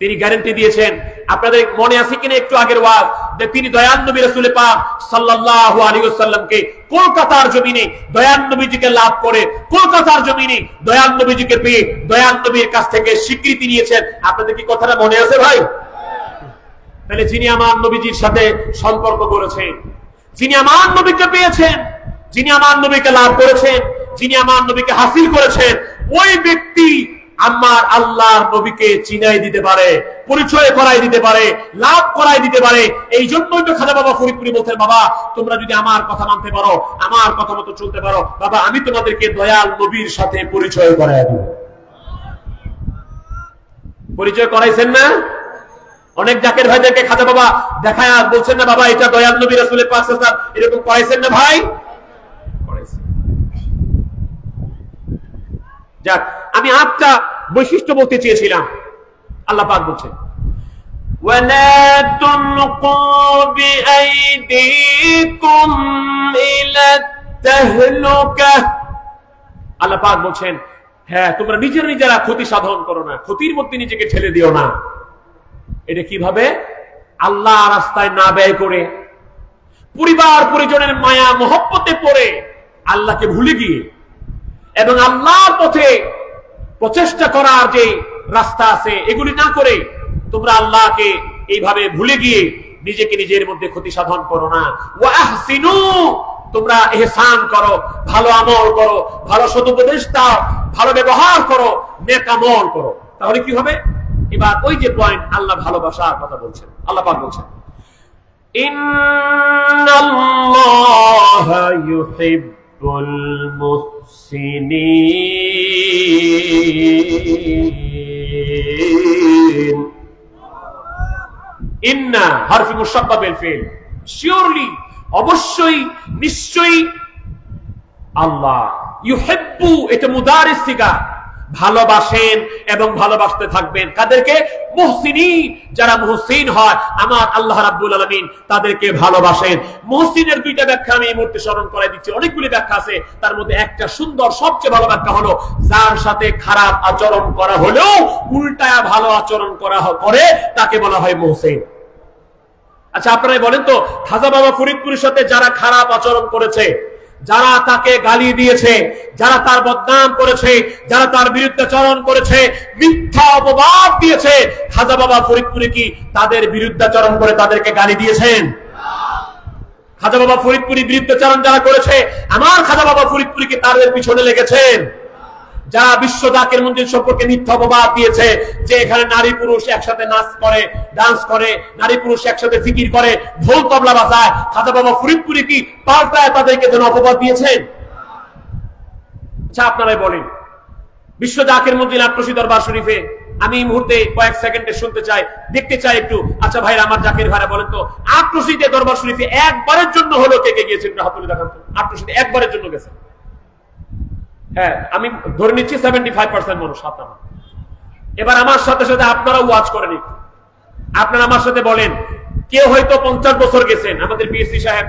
তিনি গ্যারান্টি দিয়েছেন, আপনাদের মনে আছে কিনা একটু আগের ওয়াজ, যে তিনি দয়াল নবী রাসূল পাক সাল্লাল্লাহু আলাইহি ওয়াসাল্লামকে কলকাতার জমিনে দয়াল নবীজিকে লাভ করে, কলকাতার জমিনে দয়াল নবীজিকে পেয়ে দয়াল নবীর কাছ থেকে স্বীকৃতি নিয়েছেন। আপনাদের কি কথাটা মনে আছে ভাই? তাহলে যিনি আমার নবীজির সাথে সম্পর্ক করেছেন, যিনি আমার নবীকে পেয়েছেন, যিনি আমার নবীকে লাভ করেছেন, যিনি আমার নবীকে হাসিল করেছেন, ওই ব্যক্তি আমার আল্লাহর নবীকে চিনাই দিতে পারে, পরিচয় করাই দিতে পারে, লাভ করাই দিতে পারে। এই জন্যই তো খাজা বাবা ফরিদপুরি বলতেন, বাবা তোমরা যদি আমার কথা মানতে পারো, আমার কথা মতো চলতে পারো, বাবা আমি তোমাদেরকে দয়াল নবীর সাথে পরিচয় করাই দিব। পরিচয় করাইছেন না? অনেক জাকের ভাইদেরকে খাজা বাবা দেখায় বলছেন না, বাবা এটা দয়াল নবী রাসূলের পাক সাল্লাল্লাহু আলাইহি ওয়াসাল্লাম, এরকম করাইছেন না ভাই? যাক, আমি আটটা বৈশিষ্ট্য বলতে চেয়েছিলাম। আল্লাহ পাক বলছেন, ওয়ালা তুলকু বিআইদিকুম ইলা তাহলুকা। আল্লাহ পাক বলছেন, হ্যাঁ তোমরা নিজেরা ক্ষতি সাধন করো না, ক্ষতির মধ্যে নিজেকে ঠেলে দিও না। এটা কিভাবে? আল্লাহ রাস্তায় না ব্যয় করে, পরিবার পরিজনের মায়া মহব্বতে পড়ে, আল্লাহকে ভুলে গিয়ে এবং আল্লাহর পথে প্রচেষ্টা করার যে রাস্তা আছে এগুলি না করে তোমরা আল্লাহকে এইভাবে ভুলে গিয়ে নিজেকে নিজের মধ্যে ক্ষতি সাধন করো না। ওয়া আহসিনু, তোমরা ইহসান করো, ভালো আমল করো, ভালো সদুপদেশ দাও, ভালো ব্যবহার করো, নেক আমল করো। তাহলে কি হবে? এবার ওই যে পয়েন্ট, আল্লাহ ভালোবাসার কথা বলছেন। আল্লাহ পাক বলছেন, ইন্নাল্লাহা ইউহিব্বুল মুহসিনিন। ইন্না হারফি মুশাব্বাহ বিল ফিল, শিওরলি, অবশ্যই, নিশ্চয়ই। আল্লাহ ইউহিব্বু, এটা মুদারিস সিগা, ভালোবাসেন এবং ভালোবাসতে থাকবেন। কাদেরকে? মুহসিনিন, যারা মুহসিন হয় আমার আল্লাহ রাব্বুল আলামিন তাদেরকে ভালোবাসেন। মুহসিনের দুইটা ব্যাখ্যা আমি এই মুহূর্তে স্মরণ করাই দিচ্ছি। অনেকগুলি ব্যাখ্যা আছে, তার মধ্যে একটা সুন্দর সবচেয়ে ভালো ব্যাখ্যা হলো, যার সাথে খারাপ আচরণ করা হলেও উল্টায়া ভালো আচরণ করা করে তাকে বলা হয় মুহসিন। আচ্ছা আপনারাই বলেন তো, খাজা বাবা ফরিদপুরের সাথে যারা খারাপ আচরণ করেছে, যারা তাকে গালি দিয়েছে, যারা তার বদনাম করেছে, যারা তার বিরুদ্ধাচরণ করেছে, মিথ্যা অপবাদ দিয়েছে, খাজা বাবা ফরিদপুরে কি তাদের বিরুদ্ধাচরণ করে তাদেরকে গালি দিয়েছেন? খাজা বাবা ফরিদপুরি বিরুদ্ধাচরণ যারা করেছে, আমার খাজা বাবা ফরিদপুরি কি তাদের পিছনে লেগেছেন? যারা বিশ্ব জাকের মন্দির সম্পর্কে মিথ্যা অপবাদ দিয়েছে যে এখানে নারী পুরুষ একসাথে নাচ করে, ডান্স করে, নারী পুরুষ একসাথে জিকির করে, ঢোল তবলা বাজায়, খাজা বাবা ফরিদপুরে কি পাল্টায় তাদেরকে যেন অপবাদ দিয়েছেন? আচ্ছা আপনারাই বলেন, বিশ্ব জাকের মন্দির আট্রসি দরবার শরীফে আমি এই মুহূর্তে কয়েক সেকেন্ডে শুনতে চাই, দেখতে চাই একটু। আচ্ছা ভাইরা আমার, জাকের ভাইরা বলেন তো, আট্রসিতে দরবার শরীফে একবারের জন্য হলো কে কে গিয়েছেন? হাতুড়ি দেখান তো। আট্রসিতে একবারের জন্য গেছে? হ্যাঁ, আমি ধরে নিচ্ছি 75% মানুষ হাত নামান। এবার আমার সাথে সাথে আপনারা ওয়াচ করেন, আপনারা আমার সাথে বলেন, কেউ হয়তো 50 বছর গেছেন, আমাদের পিএসসি সাহেব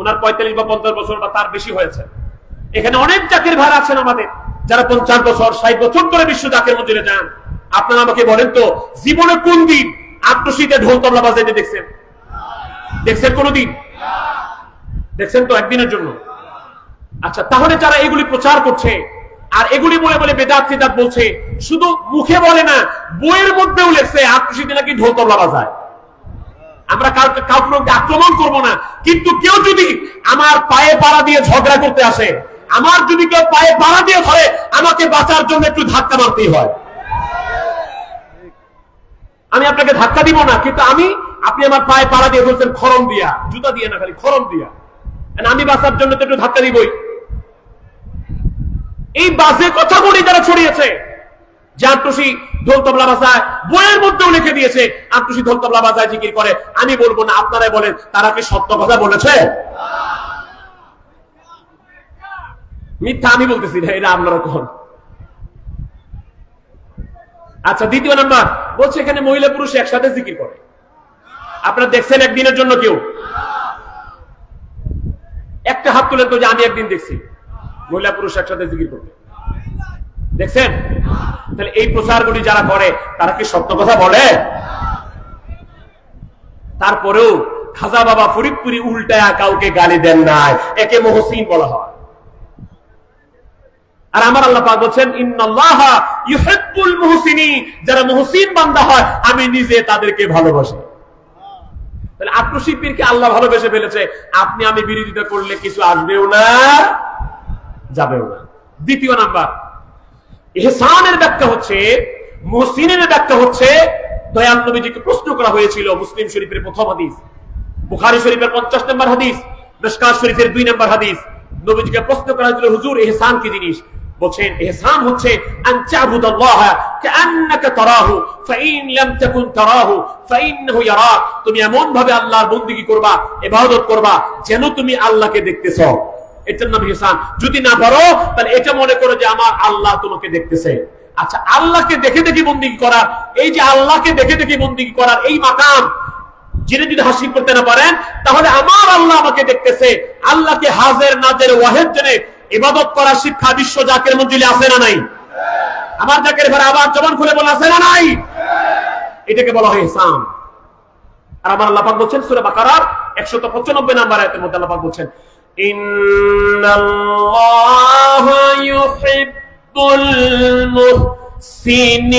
ওনার 45 বা 50 বছর বা তার বেশি হয়েছে। এখানে অনেক জাকের ভাই আছেন আমাদের যারা 50 বছর 60 বছর ধরে বিশ্ব জাকের মন্দিরে যান। আপনারা আমাকে বলেন তো, জীবনে কোন দিন আট্রসিতে ঢোল তবলা বাজাইতে দেখছেন? দেখছেন কোনদিন? দেখছেন তো একদিনের জন্য? আচ্ছা, তাহলে যারা এগুলি প্রচার করছে আর এগুলি বলে বলে বেদাত ফেদাত বলছে, শুধু মুখে বলে না, বইয়ের মধ্যেও লেখছে আট্রসিতে নাকি ঢোল তবলা বাজায়। আমরা কাউকে আক্রমণ করব না, কিন্তু কেউ যদি আমার পায়ে পাড়া দিয়ে ঝগড়া করতে আসে, আমার যদি কেউ পায়ে পাড়া দিয়ে ধরে, আমাকে বাঁচার জন্য একটু ধাক্কা মারতেই হয়। আমি আপনাকে ধাক্কা দিব না, কিন্তু আপনি আমার পায়ে পাড়া দিয়ে ধরছেন খরম দিয়া, জুতা দিয়ে না, খালি খরম দিয়া, আমি বাঁচার জন্য তো একটু ধাক্কা দিবই। এই বাজে কথাগুলি যারা ছড়িয়েছে যে আট্রসি ঢোল তবলা বাজায়, বইয়ের মধ্যেও লিখে দিয়েছে আট্রসি ঢোল তবলা বাজায়, জিকির করে, আমি বলবো না, আপনারাই বলেন তারা কি সত্য কথা বলেছে? মিথ্যা আমি বলতেছি না, এটা আপনারা কখন। আচ্ছা, দ্বিতীয় নাম্বার বলছে এখানে মহিলা পুরুষ একসাথে জিকির করে। আপনারা দেখছেন একদিনের জন্য কেউ? একটা হাত তুলেন তো যে আমি একদিন দেখছি মহিলা পুরুষ একসাথে জিকির করতে। দেখছেন? তাহলে এই প্রচারগুলি যারা করে তারা কি সত্য কথা বলে? তারপরেও খাজা বাবা ফরিদপুরি উল্টায়া কাউকে গালি দেন নাই, একে মুহসিন বলা হয়। আর আমার আল্লাহ পাক বলেন, ইন্নাল্লাহা ইউহিব্বুল মুহসিনিন, যারা মুহসিন বান্দা হয় আমি নিজে তাদেরকে ভালোবাসি। তাহলে আট্রসি পীরকে আল্লাহ ভালোবেসে ফেলেছে, আপনি আমি বিরোধিতা করলে কিছু আসবেও না, যাবেও না। দ্বিতীয় নাম্বার, ইহসানের ব্যাখ্যা হচ্ছে, মুহসিনের ব্যাখ্যা হচ্ছে, দয়াল নবীজিকে প্রশ্ন করা হয়েছিল, মুসলিম শরীফের প্রথম হাদিস, বুখারী শরীফের 50 নম্বর হাদিস, মিশকাত শরীফের 2 নম্বর হাদিস। নবীজিকে প্রশ্ন করা হয়েছিল, হুজুর ইহসান কি জিনিস? বলেন ইহসান হচ্ছে আন তা'বুদাল্লাহা কাআন্নাকা তারাহু ফাইন লাম তাকুন তারাহু ফাইন্নাহু ইয়ারাক। তুমি এমন ভাবে আল্লাহর বندگی করবা, ইবাদত করবা যেন তুমি আল্লাহকে দেখতেছো। এটার নাম ইহসান। যদি না পারো তাহলে এটা মনে করো যে আমার আল্লাহ তোমাকে দেখতেছে। আচ্ছা, আল্লাহকে দেখে দেখে বندگی করা, এই যে আল্লাহকে দেখে দেখে বندگی করার এই মাকাম যিনি যদি হাসিল করতে না পারেন, তাহলে আমার আল্লাহ আমাকে দেখতেছে, আল্লাহকে হাজির নাজির ওয়াহিদ জেনে ইবাদত করার শিক্ষা বিশ্ব জাকের মঞ্জিলে আছে না নাই? আমার জাকের ভাই আবার জবান খুলে বলা আছে না নাই? এটাকে বলা হয় ইহসান। আর আমার আল্লাহ পাক বলেন সূরা বাকারার 195 নম্বর আয়াতের মধ্যে আল্লাহ পাক বলেন, ইন্নাল্লাহা ইউহিব্বুল মুহসিনিন।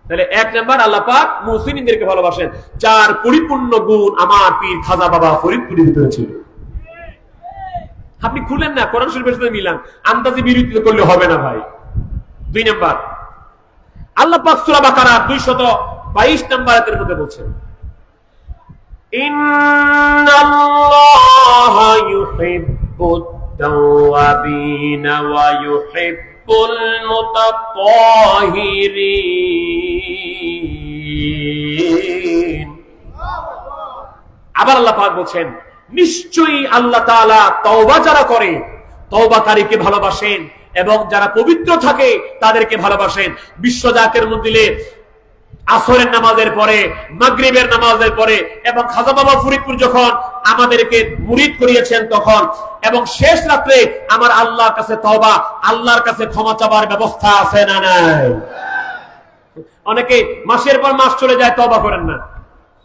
তাহলে এক নাম্বার, আল্লাহ পাক মুহসিনদেরকে ভালোবাসেন, যার পরিপূর্ণ গুণ আমার পীর খাজা বাবা ফরিদপুরের ভিতরে ছিল। আপনি খুলেন না, কোরআন শরীফের সাথে মিলান, আন্দাজে বিরোধিতা করলে হবে না ভাই। 2 নাম্বার, আল্লাহ পাক সূরা বাকারা 222 নম্বর আয়াতের মধ্যে বলেন, ইন্নাল্লাহা ইউহিব্বুত তাওয়াবিনা ওয়া ইউহিব্বুল মুতাত্তাহিরিন। আবার আল্লাহ পাক বলেন, নিশ্চয়ই আল্লাহ তাআলা তওবা যারা করে তওবাকারীকে ভালোবাসেন এবং যারা পবিত্র থাকে তাদেরকে ভালোবাসেন। বিশ্ব জাকের মন্দিরে আসরের নামাজের পরে, মাগরিবের নামাজের পরে এবং খাজা বাবা ফরিদপুর যখন আমাদেরকে মুরিদ করিয়েছেন তখন, এবং শেষ রাত্রে আমার আল্লাহর কাছে তওবা, আল্লাহর কাছে ক্ষমা চাওয়ার ব্যবস্থা আছে না নাই? অনেকে মাসের পর মাস চলে যায়, তওবা করেন না।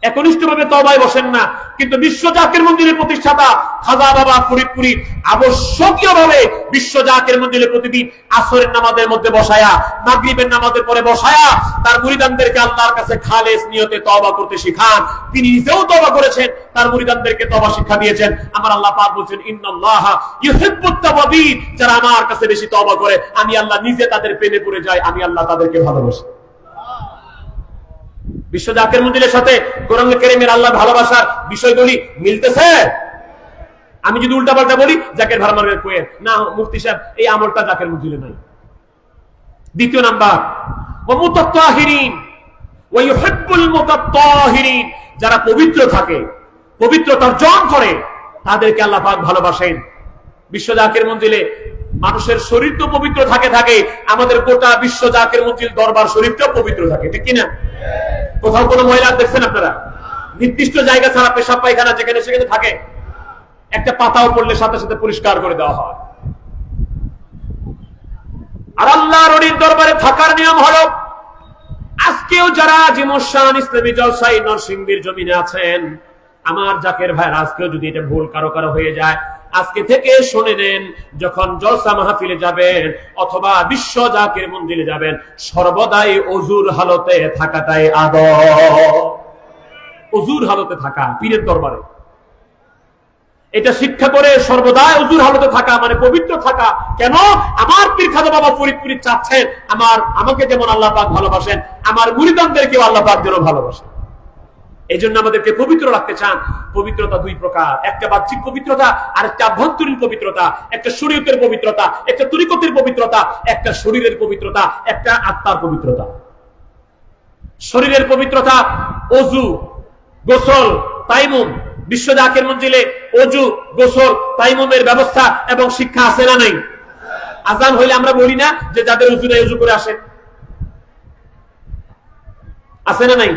একনিষ্ঠভাবে তওবায় বসেন না, কিন্তু বিশ্ব জাকের মন্দিরের প্রতিষ্ঠাতা খাজা বাবা ফরিদপুরি আবশ্যকীয়ভাবে বিশ্ব জাকের মন্দিরে প্রতিদিন আসরের নামাজের মধ্যে বসায়া, মাগরিবের নামাজের পরে বসায়া তার মুরিদানদেরকে আল্লাহর কাছে খালেস নিয়তে তওবা করতে শিখান। তিনি নিজেও তওবা করেছেন, তার মুরিদানদেরকে তওবা শিক্ষা দিয়েছেন। আমার আল্লাহ পাক বলেন, ইন্নাল্লাহা ইউহিব্বুত তাওয়াবিন, যারা আমার কাছে বেশি তওবা করে আমি আল্লাহ নিজে তাদের প্রেমে পড়ে যাই, আমি আল্লাহ তাদেরকে ভালোবাসি। বিশ্ব জাকের মন্দিরের সাথে কোরআনুল কারীমের আল্লাহর ভালোবাসার বিষয়গুলি মিলতেছে? আমি যদি উল্টাপাল্টা বলি জাকের ভালোবাসা কোয়েন না, মুফতি সাহেব এই আমলটা জাকের মন্দিরে নাই। দ্বিতীয় নাম্বার, ওয়া মুতাত্তাহিরিন ওয়া ইউহিব্বুল মুতাত্তাহিরিন, যারা পবিত্র থাকে, পবিত্রতা অর্জন করে, তাদেরকে আল্লাহ পাক ভালোবাসেন। বিশ্ব জাকের মন্দিরে মানুষের শরীর তো পবিত্র থাকে, আমাদের গোটা বিশ্ব জাকের মন্দির দরবার শরীফটাও পবিত্র থাকে, ঠিক কিনা? কোথাও কোনো মহিলা দেখছেন আপনারা? নির্দিষ্ট জায়গা ছাড়া পেশাব পায়খানা যেখানে সেখানে থাকে, একটা পাতাও পড়লে সাথে সাথে পরিষ্কার করে দেওয়া হয়। আর আল্লাহর ওলির দরবারে থাকার নিয়ম হলো, আজকেও যারা জিমশান ইসলামী জলসাই নরসিংদীর জমিনে আছেন, আমার জাকের ভাইরা, আজকেও যদি এটা ভুল কারো কারো হয়ে যায়, আজকে থেকে শুনে নেন, যখন জলসা মাহফিলে যাবেন অথবা বিশ্ব জাকের মন্দিরে যাবেন, সর্বদাই ওযুর হালতে থাকাটাই আদব। ওযুর হালতে থাকা পীরের দরবারে, এটা শিক্ষা করে সর্বদাই ওযুর হালতে থাকা মানে পবিত্র থাকা। কেন? আমার পীর খাজা বাবা ফরিদপুরি চাচ্ছেন আমাকে যেমন আল্লাহ পাক ভালোবাসেন, আমার মুরিদানদেরকেও আল্লাহ পাক যেন ভালোবাসেন। এই জন্য আমাদেরকে পবিত্র রাখতে চান। পবিত্রতা দুই প্রকার, একটা বাহ্যিক পবিত্রতা আর একটা আভ্যন্তরীণ পবিত্রতা, একটা শরীয়তের পবিত্রতা, একটা তরিকতের পবিত্রতা, একটা শরীরের পবিত্রতা, একটা আত্মার পবিত্রতা। শরীরের পবিত্রতা ওযু, গোসল, তাইমুম। বিশ্ব জাকের মঞ্জিলে ওযু, গোসল, তাইমুমের ব্যবস্থা এবং শিক্ষা আছে না নাই? আযান হইলে আমরা বলি না যে যাদের ওযু নেই ওযু করে আসেন, আছে না নাই?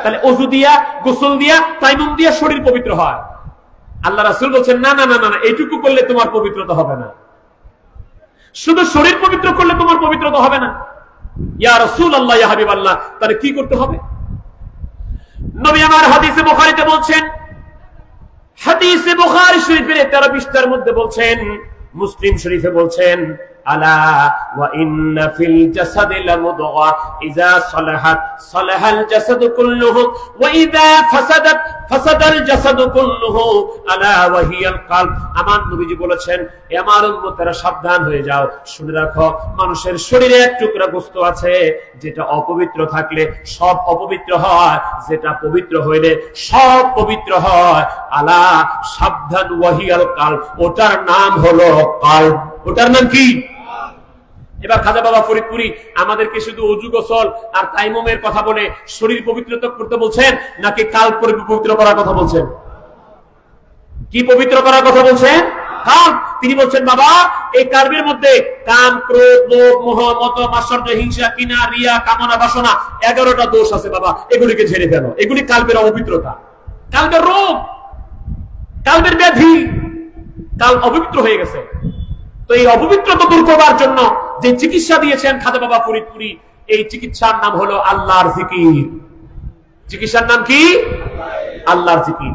তাহলে ওযু দিয়া, গোসল দিয়া, তাইমুম দিয়া শরীর পবিত্র হয়। আল্লাহ রাসূল বলেন, না না না না, এইটুকু করলে তোমার পবিত্রতা হবে না। শুধু শরীর পবিত্র করলে তোমার পবিত্রতা হবে না। ইয়া রাসূলুল্লাহ, ইয়া হাবিবাল্লাহ, তাহলে কি করতে হবে? নবী আমার হাদিসে বুখারীতে বলছেন, হাদিসে বুখারী শরীফের 13 পৃষ্ঠার মধ্যে বলছেন, মুসলিম শরীফে বলছেন, আলা ওয়া ইন্না ফিল জাসাদি লামুদগা ইযা সালাহাত সালাহাল জাসাদু কুল্লুহু ওয়া ইযা ফাসাদাত ফাসাদাল জাসাদু কুল্লুহু আলা ওয়া হিয়াল কলব। আমার নবীজি বলেছেন, হে আমার উম্মতেরা সাবধান হয়ে যাও, শুনে রাখো, মানুষের শরীরে এক টুকরা গোশত আছে যেটা অপবিত্র থাকলে সব অপবিত্র হয়, যেটা পবিত্র হইলে সব পবিত্র হয়। আলা, সাবধান, ওয়া হিয়াল কলব, ওটার নাম হলো কলব। ওটার নাম কি? এবার খাজা বাবা ফরিদপুরি আমাদেরকে শুধু ওযু, গোসল আর তাইমুমের কথা বলে শরীর পবিত্র করতে বলছেন, নাকি কাল্ব পবিত্র করার কথা বলছেন? কি পবিত্র করার কথা বলছেন? কাল্ব। তিনি বলছেন, বাবা, এই কাল্বের মধ্যে কাম, ক্রোধ, লোভ, মোহ, মত, মাৎসর্য, হিংসা, কিনা, রিয়া, কামনা, বাসনা, 11টা দোষ আছে বাবা, এগুলিকে ঝেড়ে ফেলো। এগুলি কাল্বের অপবিত্রতা, কাল্বের রোগ, কাল্বের ব্যাধি। কাল্ব অপবিত্র হয়ে গেছে। তো এই অপবিত্রতা দূর করার জন্য যে চিকিৎসা দিয়েছেন খাজা বাবা ফরিদপুরি, এই চিকিৎসার নাম হলো আল্লাহর জিকির। চিকিৎসার নাম কি? আল্লাহর জিকির।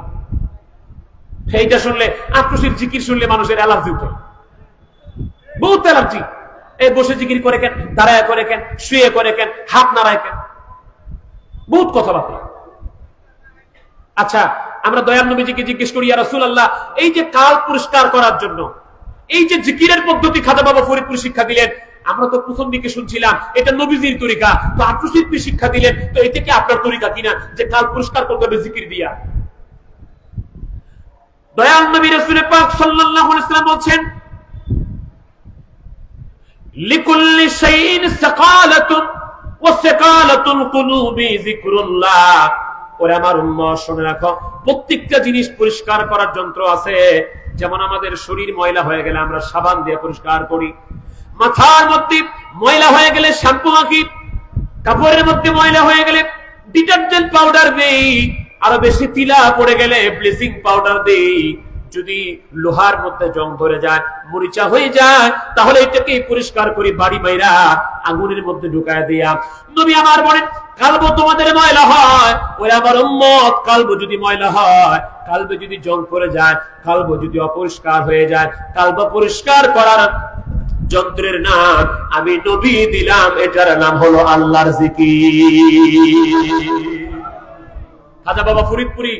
এইটা শুনলে, আক্রোশের জিকির শুনলে মানুষের অ্যালার্জি উঠে, বহুত অ্যালার্জি। এই বসে জিকির করে কেন, দাঁড়ায় করে কেন, শুয়ে করে কেন, হাত নাড়ায় কেন, বহুত কথাবার্তা। আচ্ছা, আমরা দয়াল নবীজিকে জিজ্ঞেস করি, ইয়া রাসূলুল্লাহ, এই যে কাল পরিষ্কার করার জন্য এই যে জিকিরের পদ্ধতি খাজা বাবা ফরিদপুর শিক্ষা দিলেন, আমরা তো প্রথম দিকে শুনছিলাম এটা নবীজির তরিকা, তো আত্মশিল্পী শিক্ষা দিলেন, তো এটা কি আপনার তরিকা কিনা যে কাল পরিষ্কার করতে হবে জিকির দিয়া? দয়াল নবী রাসূল পাক সাল্লাল্লাহু আলাইহি ওয়াসাল্লাম বলেন, লিকুল্লি শাইইন সাকালাতুন ওয়া সাকালাতুল কুলুবি যিকরুল্লাহ। ওরে আমার উম্মত, শুনে রাখো, প্রত্যেকটা জিনিস পরিষ্কার করার যন্ত্র আছে। যেমন আমাদের শরীর ময়লা হয়ে গেলে আমরা সাবান দিয়ে পরিষ্কার করি, মাথার মধ্যে ময়লা হয়ে গেলে শ্যাম্পু মাখি, কাপড়ের মধ্যে ময়লা হয়ে গেলে ডিটারজেন্ট পাউডার দেই, আরো বেশি তিলা পড়ে গেলে ব্লিচিং পাউডার দেই। যদি লোহার মধ্যে জং ধরে যায়, মরিচা হয়ে যায়, তাহলে এটাকে পরিষ্কার করে বাড়ি বাইরা আগুনের মধ্যে ঢুকায় দিয়া নবী আমার বলেন, কালব তোমাদের ময়লা হয়, ওই আমার উম্মত কালব যদি ময়লা হয়, কালবে যদি জং করে যায়, কালব যদি অপরিষ্কার হয়ে যায়, কালব পরিষ্কার করার যন্ত্রের নাম আমি নবী দিলাম, এটার নাম হলো আল্লাহর জিকির। খাজা বাবা ফরিদপুরি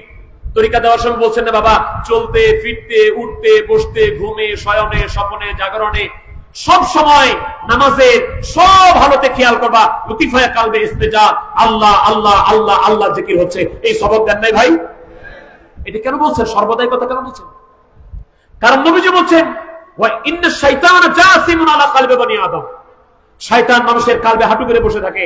তরিকা দেওয়ার সময় বলছেন না, বাবা চলতে ফিরতে উঠতে বসতে ঘুমে শয়নে স্বপ্নে জাগরণে সব সময় নামাজের সব হালতে খেয়াল করবা লতিফায়ে কালবে ইস্তেজা, আল্লাহ আল্লাহ আল্লাহ আল্লাহ জিকির হচ্ছে। এই সবক দেন নাই ভাই? এটা কেন বলছেন? সর্বদাই কথা কেন বলছেন? কারণ নবীজি বলছেন, ওয়া ইন্নাশ শাইতানা জাসিমুন আলা কলবি বনি আদম, শয়তান মানুষের কালবে হাঁটু করে বসে থাকে।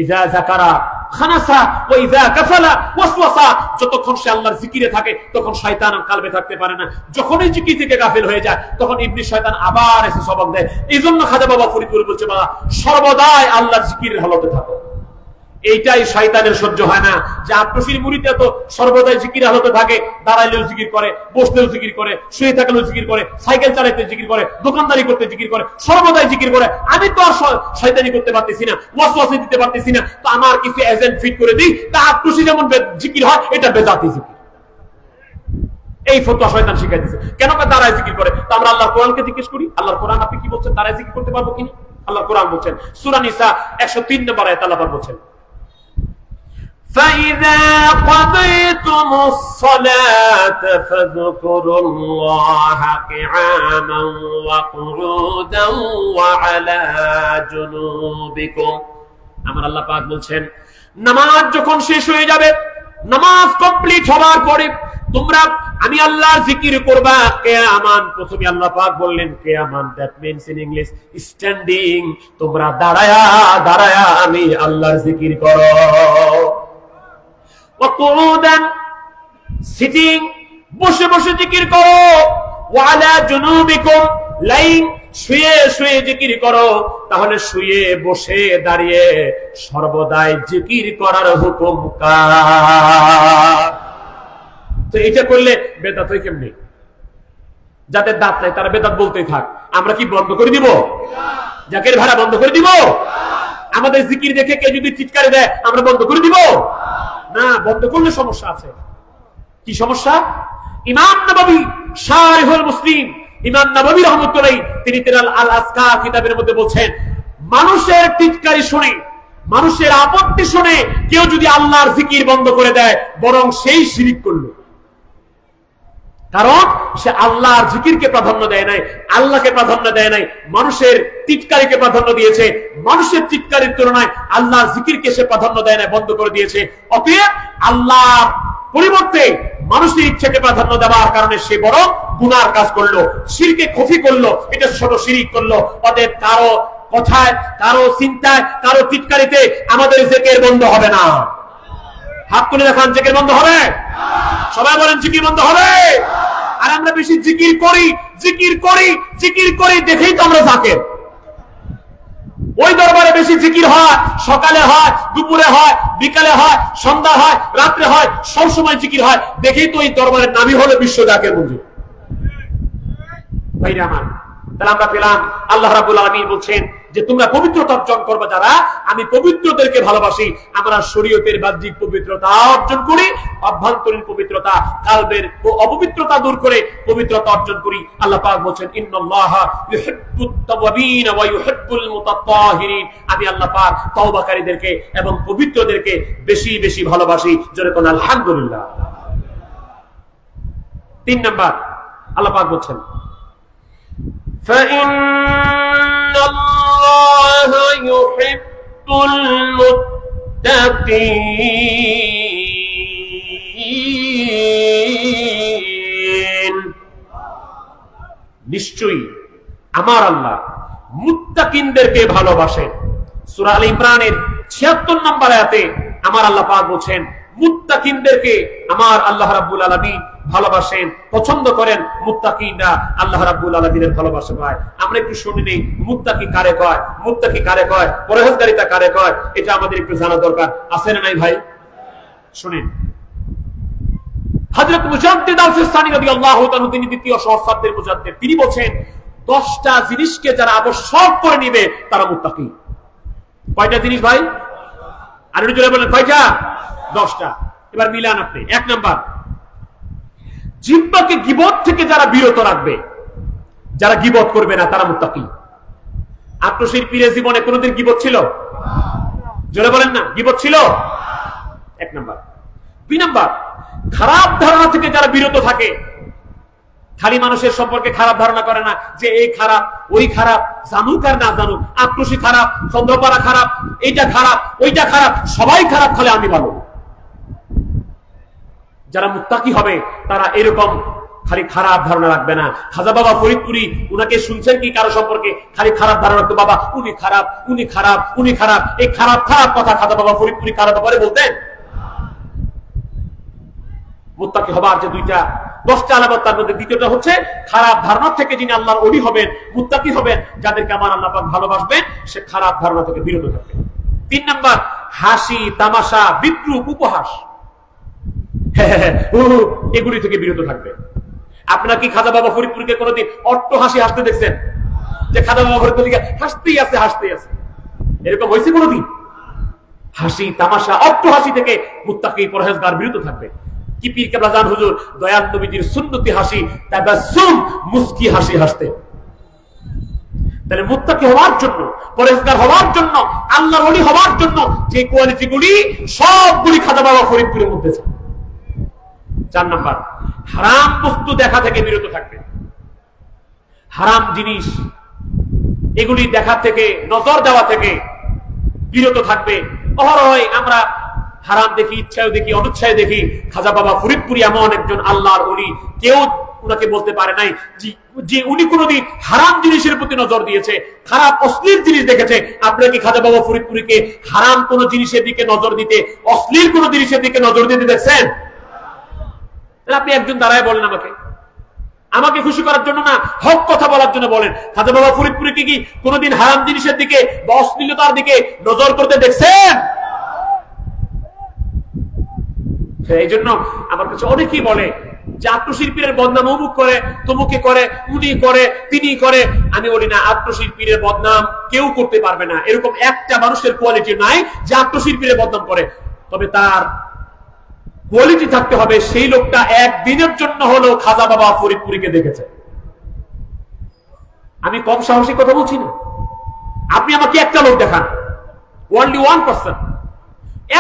ইযা যাকারা খানাসা ওয়া ইযা কাফালা ওয়াসওয়াসা, যতক্ষণ সে আল্লাহর জিকিরে থাকে তখন শয়তান কালবে থাকতে পারে না। যখনই জিকির থেকে গাফিল হয়ে যায় তখন ইবলিস শয়তান আবার এসে সবক দেয়। এইজন্য খাজা বাবা ফরিদপুর বলছে, বাবা সর্বদাই আল্লাহর জিকিরের হালতে থাকো। এইটাই শয়তানের সহ্য হয় না যে আত্মশীল মুরিদরা তো সর্বদাই জিকির হালতে থাকে, দাঁড়াইলেও জিকির করে, বসলেও জিকির করে, শুয়ে থাকলেও জিকির করে, সাইকেল চালাইতে জিকির করে, দোকানদারি করতে জিকির করে, সর্বদাই জিকির করে। আমি তো আর শয়তানি করতে পারতেছি না, ওয়াসওয়াসা দিতে পারতেছি না, তো আমার কিছু এজেন্ট ফিট করে দিই, তা আত্মশীল যেমন জিকির হয়, এটা বেদাতি জিকির। এই ফতোয়া শয়তান শিখাই দিয়েছে। কেন দাঁড়ায় জিকির করে? তো আমরা আল্লাহর কোরআনকে জিজ্ঞেস করি, আল্লাহর কোরআন আপনি কি বলছেন, দাঁড়ায় জিকির করতে পারবো কিনা? আল্লাহর কোরআন বলছেন সূরা নিসা 103 নম্বর আয়াত আল্লাহ বলছেন, فَإِذَا قَضَيْتُمُ الصَّلَاةَ فَاذْكُرُوا اللَّهَ قِيَامًا وَقُعُودًا وَعَلَى جُنُوبِكُمْ। আমার আল্লাহ পাক বলছেন, নামাজ যখন শেষ হয়ে যাবে, নামাজ কমপ্লিট হওয়ার পরে তোমরা আমি আল্লাহর জিকির করবা কিয়ামান। প্রথমে আল্লাহ পাক বললেন কিয়ামান, that means in English standing. তোমরা দাঁড়ায়া দাঁড়ায়া আমি আল্লাহর জিকির করো। ওয়াকুউদান, সিটিং, বসে বসে জিকির করো। ওয়ালা জুনুবিকুম, লাইং, শুয়ে শুয়ে জিকির করো। তাহলে শুয়ে বসে দাঁড়িয়ে সর্বদাই জিকির করার হুকুম কার? তো এটা করলে বেদাত হয় কেমনি? যাদের দাঁত নাই তারা বেদাত বলতেই থাক। আমরা কি বন্ধ করে দিব? জাকের ভাড়া বন্ধ করে দিব? আমাদের জিকির দেখে কে যদি চিৎকারে দেয় আমরা বন্ধ করে দিব? না, বন্ধ করলে সমস্যা আছে। কি সমস্যা? ইমাম নববী শারিহুল মুসলিম, ইমাম নববী রাহমাতুল্লাহ তিনি তার আল আসকার কিতাবের মধ্যে বলছেন, মানুষের চিৎকারি শুনে, মানুষের আপত্তি শুনে কেউ যদি আল্লাহর জিকির বন্ধ করে দেয়, বরং সেই শিরক করলো। কারণ সে আল্লাহর জিকিরকে প্রাধান্য দেয় নাই, আল্লাহকে প্রাধান্য দেয় নাই, মানুষের চিৎকারিকে প্রাধান্য দিয়েছে। মানুষের চিৎকারের তুলনায় আল্লাহর জিকিরকে সে প্রাধান্য দেয় না, বন্ধ করে দিয়েছে। অতএব আল্লাহর পরিবর্তে মানুষের ইচ্ছাকে প্রাধান্য দেওয়ার কারণে সে বড় গুনার কাজ করলো, শিরকে খফি করলো, এটা ছোট শিরক করলো। অতএব কারো কথায়, কারো চিন্তায়, কারো চিৎকারিতে আমাদের জিকির বন্ধ হবে না। হাত তুলে দেখান, জিকির বন্ধ হবে? সবাই বলেন জিকির বন্ধ হবে। আর আমরা বেশি জিকির করি, জিকির করি, জিকির করি দেখেই তো আমরা জাকের। ওই দরবারে বেশি জিকির হয়, সকালে হয়, দুপুরে হয়, বিকালে হয়, সন্ধ্যা হয়, রাত্রে হয়, সব সময় জিকির হয় দেখেই তো এই দরবারের নামই হলো বিশ্ব জাকের মঞ্জুর। ভাইরা আমার, তাহলে আমরা পেলাম আল্লাহ রাব্বুল আলামিন বলছেন যে তোমরা পবিত্রতা অর্জন করবে যারা, আমি পবিত্রদেরকে ভালোবাসি। আমরা শরীয়তের বাহ্যিক পবিত্রতা অর্জন করি, অভ্যন্তরীণ পবিত্রতা, কালবের অপবিত্রতা দূর করে পবিত্রতা অর্জন করি। আল্লাহ পাক বলেন ইন্নাল্লাহা ইউহিব্বুত তাওয়াবিন ওয়া ইউহিব্বুল মুতাত্তাহিরিন, আমি আল্লাহ পাক তওবাকারীদেরকে এবং পবিত্রদেরকে বেশি বেশি ভালোবাসি। জোরে কোন আলহামদুলিল্লাহ। 3 নাম্বার আল্লাহ পাক বলেন فإن الله يحب المتقين, নিশ্চয়ই আমার আল্লাহ মুত্তাকিনদেরকে ভালোবাসেন। সূরা আল ইমরানের 76 নম্বর আয়াতে আমার আল্লাহ পাক বলেন মুত্তাকিনদেরকে আমার আল্লাহ রাব্বুল আলামিন ভালোবাসেন, পছন্দ করেন। মুত্তাকিনরা আল্লাহ রাব্বুল আলামিনের ভালোবাসা পায়। আমরা একটু শুনে নেই মুত্তাকি কারে কয়, মুত্তাকি কারে কয়, পরহেজগারিতা কারে কয়, এটা আমাদের একটু জানা দরকার। আছে না নাই ভাই? শুনেন, হযরত মুজাদ্দিদ আল-ফিসানি রাদিয়াল্লাহু তাআলা তিনি দ্বিতীয় সহস্রাব্দের মুজাদ্দিদ, তিনি বলেন 10টা জিনিসকে যারা আবশ্যক করে নিবে তারা মুত্তাকি। কয়টা জিনিস ভাই? আর একটু জোরে বলেন কয়টা? 10টা। এবার মিলান আপনি। 1 নাম্বার, জিহ্বাকে গীবত থেকে যারা বিরত রাখবে, যারা গীবত করবে না তারা মুত্তাকি। আত্মশির পীরের জীবনে কোনোদিন গীবত ছিল? জোরে বলেন না, গীবত ছিল? 1 নাম্বার। 2 নাম্বার, খারাপ ধারণা থেকে যারা বিরত থাকে, খালি মানুষের সম্পর্কে খারাপ ধারণা করে না যে এই খারাপ ওই খারাপ, জানুক আর না জানুক, আক্রোশী খারাপ, চন্দ্রপাড়া খারাপ, এইটা খারাপ ওইটা খারাপ, সবাই খারাপ, খালি আমি ভালো। যারা মুত্তাকি হবে তারা এরকম খালি খারাপ ধারণা রাখবে না। খাজা বাবা ফরিদপুরি, উনাকে শুনছেন কি কারো সম্পর্কে খালি খারাপ ধারণা রাখতো, বাবা উনি খারাপ উনি খারাপ উনি খারাপ, এই খারাপ খারাপ কথা খাজা বাবা ফরিদপুরি কারো ব্যাপারে বলতেন? মুত্তাকি হবার যে 10টা আলামত, তার মধ্যে দ্বিতীয়টা হচ্ছে খারাপ ধারণা থেকে যিনি আল্লাহর ওলি হবেন, মুত্তাকি হবেন, যাদেরকে আমার আল্লাহ পাক ভালোবাসবেন, সে খারাপ ধারণা থেকে বিরত থাকবে। 3 নাম্বার, হাসি তামাশা বিদ্রূপ উপহাস এগুলি থেকে বিরত থাকবে। আপনার কি খাজা বাবা ফরিদপুরকে কোনোদিন অট্ট হাসি হাসতে দেখছেন? যে খাজা বাবা ফরিদপুর হাসতেই আছে হাসতেই আছে, এরকম হয়েছে কোনোদিন? হাসি তামাশা অট্ট হাসি থেকে মুত্তাকি পরহেজগার বিরত থাকবে। কি পীর কেবলা জান হুজুর দয়াল নবীজির সুন্নতি হাসি তাবাসসুম, মুস্কি হাসি হাসতে। তাহলে মুত্তাকি হওয়ার জন্য, পরহেজগার হওয়ার জন্য, আল্লাহর ওলি হওয়ার জন্য যে কোয়ালিটিগুলি সবগুলি খাজা বাবা ফরিদপুরের মধ্যে আছে। 4 নাম্বার, হারাম বস্তু দেখা থেকে বিরত থাকবে। হারাম জিনিস এগুলি দেখা থেকে, নজর দেওয়া থেকে বিরত থাকবে। অহরহই আমরা হারাম দেখি, ইচ্ছায় দেখি, অনিচ্ছায় দেখি। খাজা বাবা ফরিদপুরি এমন একজন আল্লাহর ওলি, কেউ উনাকে বলতে পারে নাই যে উনি কোনদিন হারাম জিনিসের প্রতি নজর দিয়েছে, খারাপ অশ্লীল জিনিস দেখেছে। আপনারা কি খাজা বাবা ফরিদপুরিকে হারাম কোন জিনিসের দিকে নজর দিতে, অশ্লীল কোন জিনিসের দিকে নজর দিতে দেখছেন? আপনি একজন দাঁড়ায় বলেন আমাকে খুশি করার জন্য না, হক কথা বলার জন্য বলেন। খাজা বাবা ফরিদপুরিকে কি কোনদিন হারাম জিনিসের দিকে বা অশ্লীলতার দিকে নজর করতে দেখছেন? এই জন্য আমার কাছে অনেকেই বলে যে আত্মশিল্পীর বদনাম অমুক করে, তমুকে করে, উনি করে, তিনি করে। আমি বলি না, আত্মশিল্পীর বদনাম কেউ করতে পারবে না। এরকম একটা মানুষের কোয়ালিটি নাই যে আত্মশিল্পীর বদনাম করে। তবে তার কোয়ালিটি থাকতে হবে সেই লোকটা একদিনের জন্য হলেও খাজা বাবা ফরিদপুরিকে দেখেছে। আমি কম সাহসী কথা বলছি না। আপনি আমাকে একটা লোক দেখান, only one person,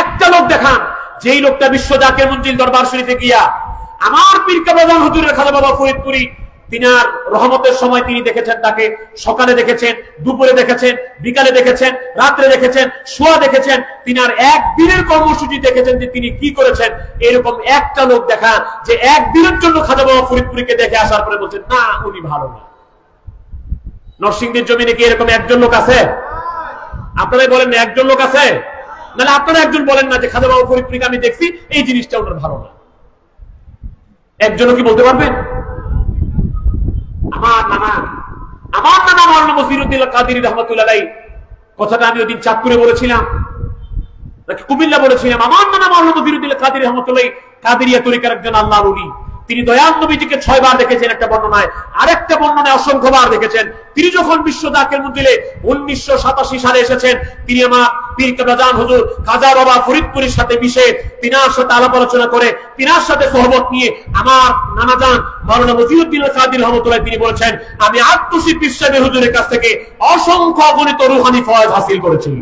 একটা লোক দেখান যেই লোকটা বিশ্ব জাকের মঞ্জিল দরবার শরীফে গিয়া আমার পীর কেবলা জান হুজুরের খাজা বাবা ফরিদপুরি তিনার রহমতের সময় তিনি দেখেছেন, তাকে সকালে দেখেছেন, দুপুরে দেখেছেন, বিকালে দেখেছেন, রাত্রে দেখেছেন, শোয়া দেখেছেন, তিনার একদিনের কর্মসূচি দেখেছেন যে তিনি কি করেছেন। এরকম একটা লোক দেখা যে একদিনের জন্য খাজা বাবা ফরিদপুরিকে দেখে আসার পরে বলছেন না উনি ভালো না। নরসিংদীর জমিনে কি এরকম একজন লোক আছে? আপনারাই বলেন না একজন লোক আছে? নাহলে আপনারা একজন বলেন না যে খাজা বাবা ফরিদপুরিকে আমি দেখছি, এই জিনিসটা ওনার ভালো না। একজনও কি বলতে পারবেন? আমার নানা মাওলানা মসিরুদ্দিন কাদেরী রাহমাতুল্লাহ আলাইহি, কথাটা আমি ওইদিন চাঁদপুরে বলেছিলাম নাকি কুমিল্লা বলেছিলাম। আমার নানা মাওলানা মসিরুদ্দিন কাদেরী রাহমাতুল্লাহ আলাইহি কাদেরিয়া তরিকার একজন আল্লাহর ওলি। তিনি দয়াল নবীজিকে 6 বার দেখেছেন একটা বর্ণনায়, আরেকটা বর্ণনায় অসংখ্য বার দেখেছেন। তিনি যখন বিশ্ব জাকের মঞ্জিলে 1987 সালে এসেছেন, তিনি আমার পীর কেবলা জান হুজুর খাজা বাবা ফরিদপুরির সাথে মিশে তিনার সাথে আলাপ আলোচনা করে তিনার সাথে সোহবত নিয়ে আমার নানা জান মাওলানা মসিরুদ্দিন কাদেরী রাহমাতুল্লাহ তিনি বলেছেন আমি আত্মশিল্পী পীর সাহেব হুজুরের কাছ থেকে অসংখ্য অগণিত রূহানি ফয়েজ হাসিল করেছি।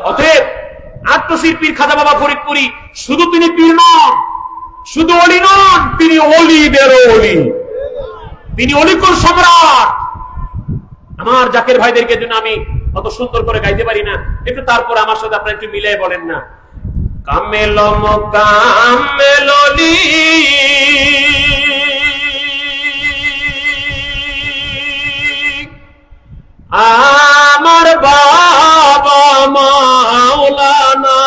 অতএব আত্মশিল্পীর খাজা বাবা ফরিদপুরি শুধু তিনি পীর নন, শুধু অলি নন, তিনি অলিদের অলি, তিনি অলিকুল সম্রাট। আমার জাকের ভাইদেরকে জন্য আমি অত সুন্দর করে গাইতে পারি না, একটু তারপর আমার সাথে আপনারা একটু মিলাই বলেন না। কামেল মোকাম্মেল অলি আমার বাবা মাওলানা,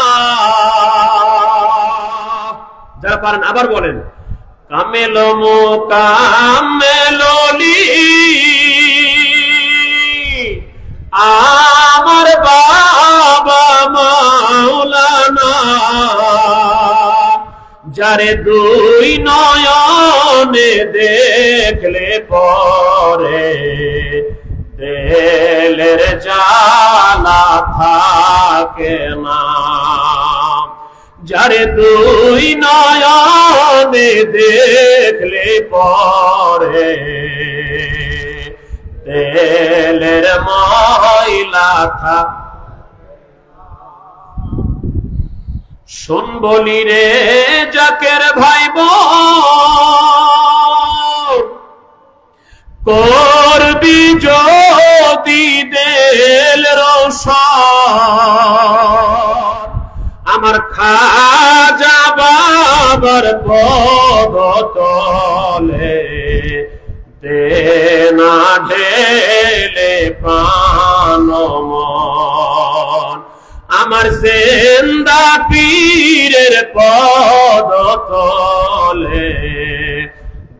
যারা পারেন আবার বলেন কামেলো মোকামেলি আমার বাবা মাওলানা, যারে দুই নয়নে দেখলে পরে দিলের জ্বালা থাকে না, যারে দুই নয়নে দেখলে পরে দিলের ময়লা থাকে। শোন বলি রে জাকের ভাইব, করবি যদি দিল রোশন, আমার খাজা বাবার পদ তলে দেনা ঢেলে প্রাণ মন, আমার জিন্দা পীরের পদ তলে